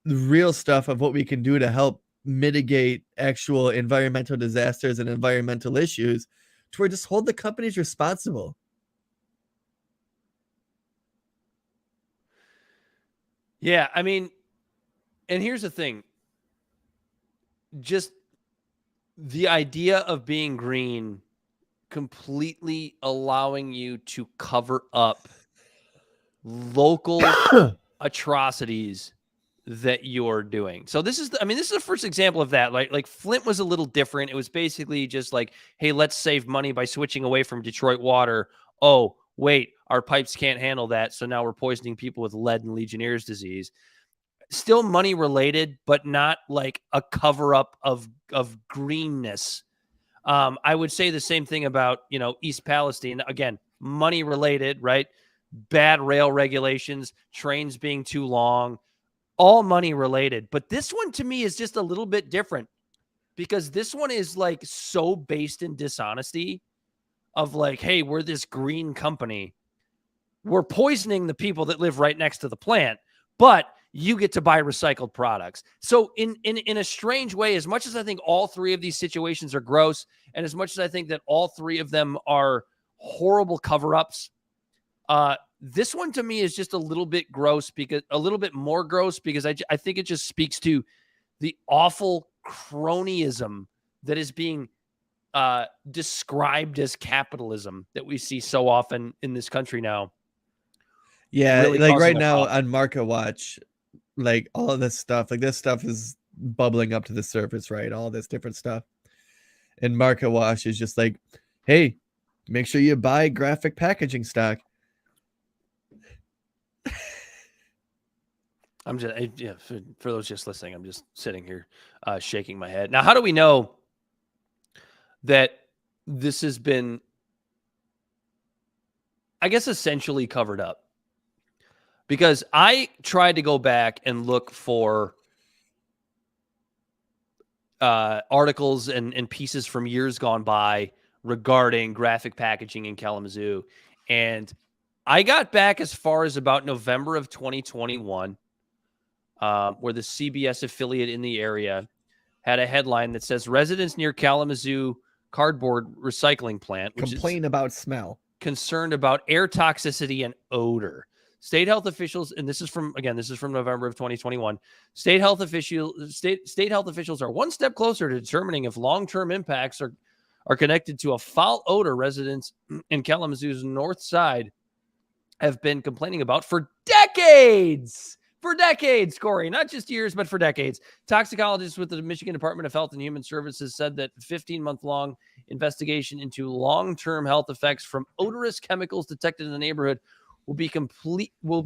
the real stuff of what we can do to help mitigate actual environmental disasters and environmental issues, to where just hold the companies responsible. Yeah, I mean, and here's the thing. Just the idea of being green completely allowing you to cover up local atrocities that you're doing. So this is the first example of that. Like Flint was a little different. It was basically just like, hey, let's save money by switching away from Detroit water. Oh, wait, our pipes can't handle that. So now we're poisoning people with lead and Legionnaire's disease. Still money related, but not like a cover up of greenness. I would say the same thing about, East Palestine. Again, money related, right? Bad rail regulations, trains being too long, all money related. But this one to me is just a little bit different, because this one is like so based in dishonesty of like, hey, we're this green company. We're poisoning the people that live right next to the plant, but you get to buy recycled products. So in a strange way, as much as I think all three of these situations are gross, and as much as I think that all three of them are horrible cover-ups, this one to me is just a little bit more gross, because I think it just speaks to the awful cronyism that is being described as capitalism that we see so often in this country now. Yeah, really like right causing a now problem. on Market Watch, like all of this stuff, like this stuff is bubbling up to the surface, right? All this different stuff. And Market Watch is just like, hey, make sure you buy graphic packaging stock. I'm just, for those just listening, I'm just sitting here shaking my head. Now, how do we know that this has been, I guess, essentially covered up? Because I tried to go back and look for articles and pieces from years gone by regarding graphic packaging in Kalamazoo. And I got back as far as about November of 2021, where the CBS affiliate in the area had a headline that says residents near Kalamazoo cardboard recycling plant, which Complain about smell. concerned about air toxicity and odor. State health officials, and this is from November of 2021. State health officials are one step closer to determining if long-term impacts are connected to a foul odor residents in Kalamazoo's north side have been complaining about for decades. For decades, Corey, not just years, but for decades. Toxicologists with the Michigan Department of Health and Human Services said that 15-month-long investigation into long-term health effects from odorous chemicals detected in the neighborhood will be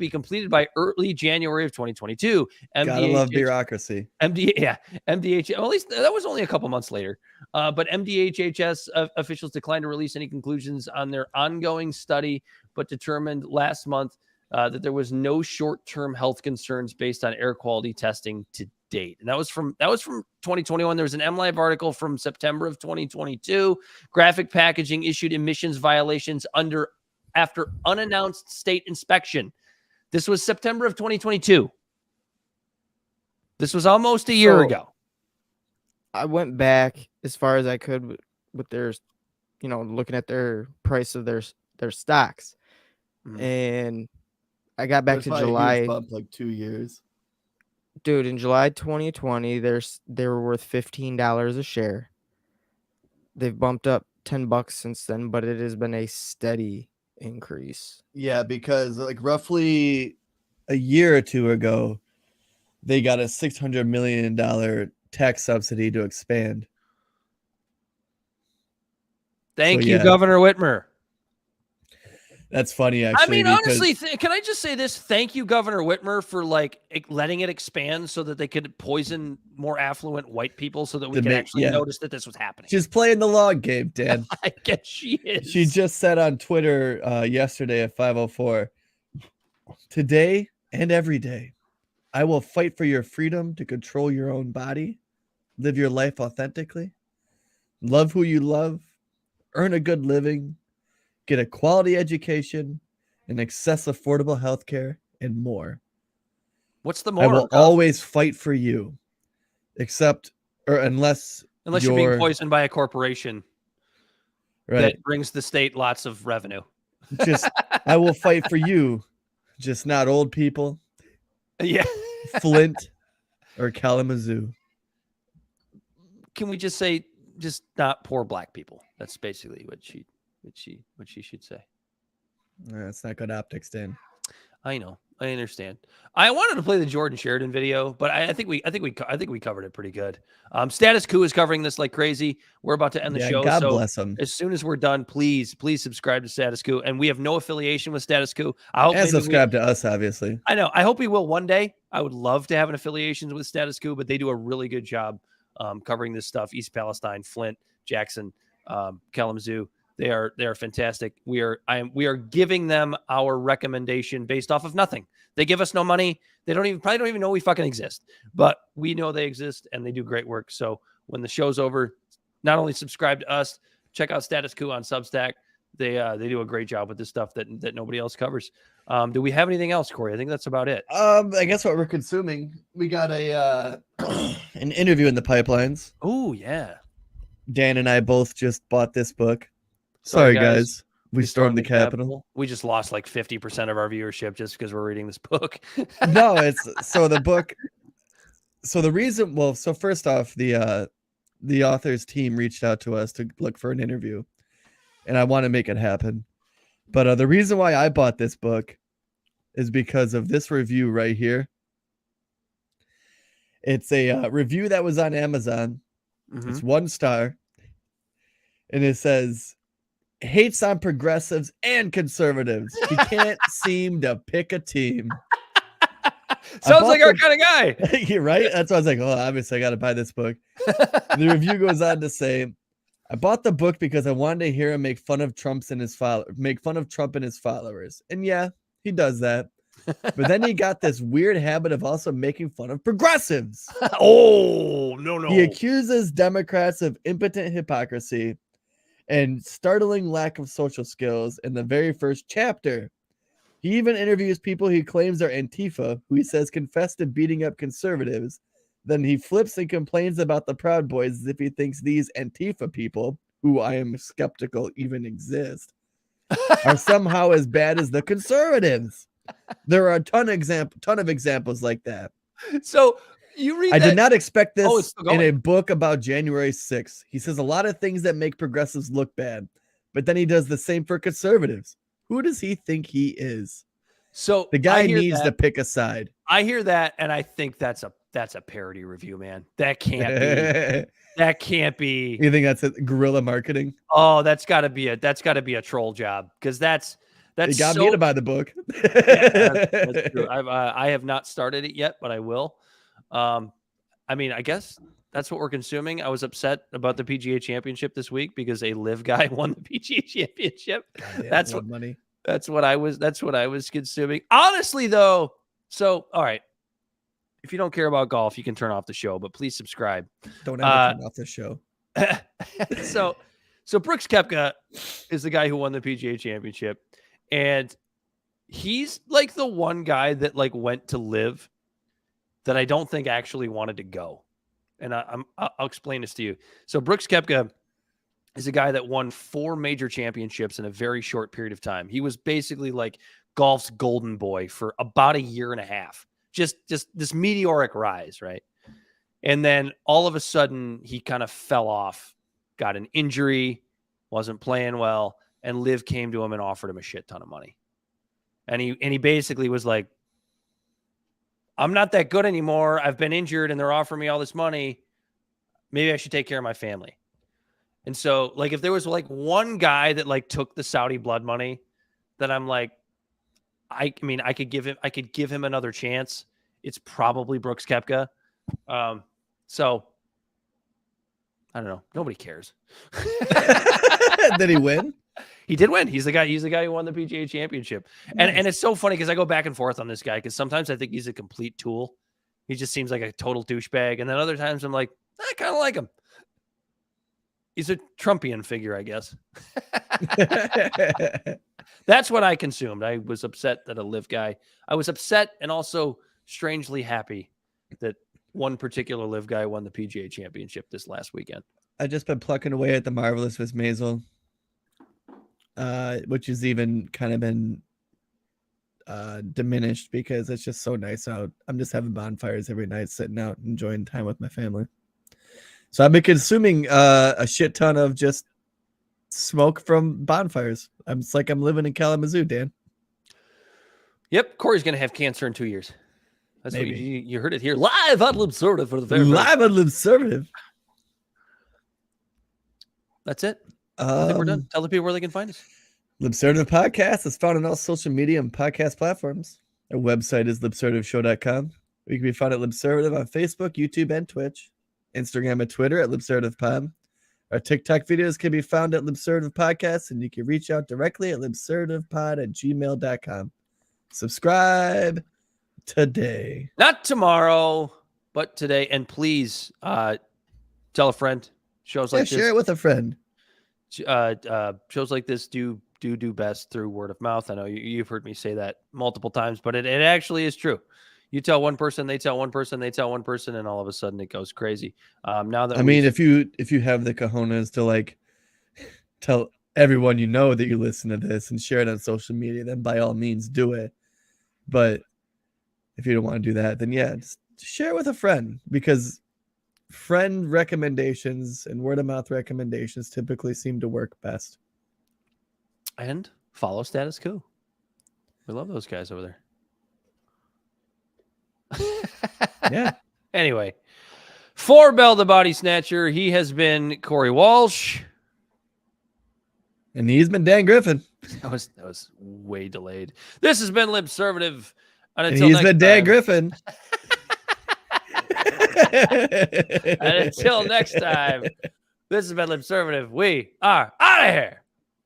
completed by early January of 2022. Gotta love bureaucracy. MDH. Well, at least that was only a couple months later. But MDHHS officials declined to release any conclusions on their ongoing study, but determined last month that there was no short-term health concerns based on air quality testing to date. And that was from 2021. There was an MLive article from September of 2022. Graphic packaging issued emissions violations after unannounced state inspection. This was September of 2022. This was almost a year ago. I went back as far as I could with their, looking at their price of their stocks. And I got back to July. Bump like 2 years. Dude, in July 2020, they were worth $15 a share. They've bumped up $10 since then, but it has been a steady increase. Yeah, because like roughly a year or two ago, they got a $600 million tax subsidy to expand. Thank you, Governor Whitmer. That's funny, actually. I mean, honestly, can I just say this? Thank you, Governor Whitmer, for letting it expand so that they could poison more affluent white people so that we could actually notice that this was happening. She's playing the long game, Dan. I guess she is. She just said on Twitter yesterday at 5:04, today and every day, I will fight for your freedom to control your own body, live your life authentically, love who you love, earn a good living, get a quality education, and access affordable health care, and more. What's the more? I will always fight for you, unless you're being poisoned by a corporation that brings the state lots of revenue. I will fight for you, just not old people. Yeah. Flint or Kalamazoo. Can we just say just not poor black people? That's basically what she should say. That's not good optics, Dan. I know. I understand. I wanted to play the Jordan Sheridan video, but I think we covered it pretty good. Status Quo is covering this like crazy. We're about to end the show. God bless them. As soon as we're done, please subscribe to Status Quo. And we have no affiliation with Status Quo. I hope subscribe to us, obviously. I know. I hope we will one day. I would love to have an affiliation with Status Quo, but they do a really good job covering this stuff. East Palestine, Flint, Jackson, Kalamazoo. They are fantastic. We are giving them our recommendation based off of nothing. They give us no money. They probably don't even know we fucking exist, but we know they exist and they do great work. So when the show's over, not only subscribe to us, check out Status Quo on Substack. They do a great job with this stuff that nobody else covers. Do we have anything else, Corey? I think that's about it. I guess what we're consuming, we got an interview in the pipelines. Oh yeah. Dan and I both just bought this book. Sorry, guys. We stormed the Capitol. We just lost like 50% of our viewership just because we're reading this book. No, the book. So the reason, so first off, the author's team reached out to us to look for an interview, and I want to make it happen. But the reason why I bought this book is because of this review right here. It's a review that was on Amazon. Mm-hmm. It's 1 star. And it says, hates on progressives and conservatives. He can't seem to pick a team. Sounds like our kind of guy. You're right. That's why I was like, obviously I got to buy this book. The review goes on to say, I bought the book because I wanted to hear him make fun of Trump and his followers. And yeah, he does that. But then he got this weird habit of also making fun of progressives. Oh, no. He accuses Democrats of impotent hypocrisy and startling lack of social skills in the very first chapter. He even interviews people he claims are Antifa, who he says confess to beating up conservatives. Then he flips and complains about the Proud Boys as if he thinks these Antifa people, who I am skeptical even exist, are somehow as bad as the conservatives. There are a ton of examples like that. So you read I that. did not expect this it's still in a going. book about January 6th. He says a lot of things that make progressives look bad, but then he does the same for conservatives. Who does he think he is? So The guy I hear needs that. to pick a side. I hear that, and I think that's a parody review, man. That can't be. That can't be. You think that's guerrilla marketing? Oh, that's got to be a troll job, because that's They got me to buy the book. Yeah, that's true. I have not started it yet, but I will. I mean, I guess that's what we're consuming. I was upset about the PGA Championship this week because a live guy won the PGA Championship. That's what money. That's what I was consuming. Honestly, though. So, all right. If you don't care about golf, you can turn off the show, but please subscribe. Don't ever turn off the show. So Brooks Koepka is the guy who won the PGA Championship, and he's like the one guy that like went to live that I don't think actually wanted to go. And I'll explain this to you. So Brooks Koepka is a guy that won 4 major championships in a very short period of time. He was basically like golf's golden boy for about a year and a half. Just this meteoric rise, right? And then all of a sudden he kind of fell off, got an injury, wasn't playing well, and Liv came to him and offered him a shit ton of money. And he basically was like, I'm not that good anymore. I've been injured and they're offering me all this money. Maybe I should take care of my family. And so, like, if there was like one guy that like took the Saudi blood money, that I'm like, I mean, I could give him another chance. It's probably Brooks Koepka. So I don't know. Nobody cares. Did he win? He did win. He's the guy who won the PGA Championship. Nice. And it's so funny because I go back and forth on this guy because sometimes I think he's a complete tool. He just seems like a total douchebag. And then other times I'm like, I kind of like him. He's a Trumpian figure, I guess. That's what I consumed. I was upset that a live guy. I was upset and also strangely happy that one particular live guy won the PGA Championship this last weekend. I've just been plucking away at the Marvelous Miss Maisel, which has even kind of been diminished because it's just so nice out. I'm just having bonfires every night, sitting out, enjoying time with my family. So I've been consuming a shit ton of just smoke from bonfires. It's like I'm living in Kalamazoo, Dan. Yep, Corey's going to have cancer in 2 years. That's Maybe. what you heard it here live on Libservative for the very Live on Libservative. That's it. I think we're done. Tell the people where they can find us. Libservative Podcast is found on all social media and podcast platforms. Our website is libservativeshow.com. We can be found at Libservative on Facebook, YouTube, and Twitch. Instagram and Twitter at LibservativePod. Our TikTok videos can be found at Libservative Podcast, and you can reach out directly at libservativepod@gmail.com. Subscribe today. Not tomorrow, but today. And please tell a friend. Shows like this. Share it with a friend. Shows like this do best through word of mouth. I know you've heard me say that multiple times, but it actually is true. You tell one person, they tell one person, they tell one person, and all of a sudden it goes crazy. Now that if you have the cojones to like tell everyone you know that you listen to this and share it on social media, then by all means do it. But if you don't want to do that, then yeah, just share it with a friend, because friend recommendations and word of mouth recommendations typically seem to work best. And follow Status Quo. We love those guys over there. Yeah. Anyway, for Bell the Body Snatcher, he has been Corey Walsh. And he's been Dan Griffin. That was way delayed. This has been Libservative. And he's been Dan Griffin. And until next time, this has been Libservative. We are out of here.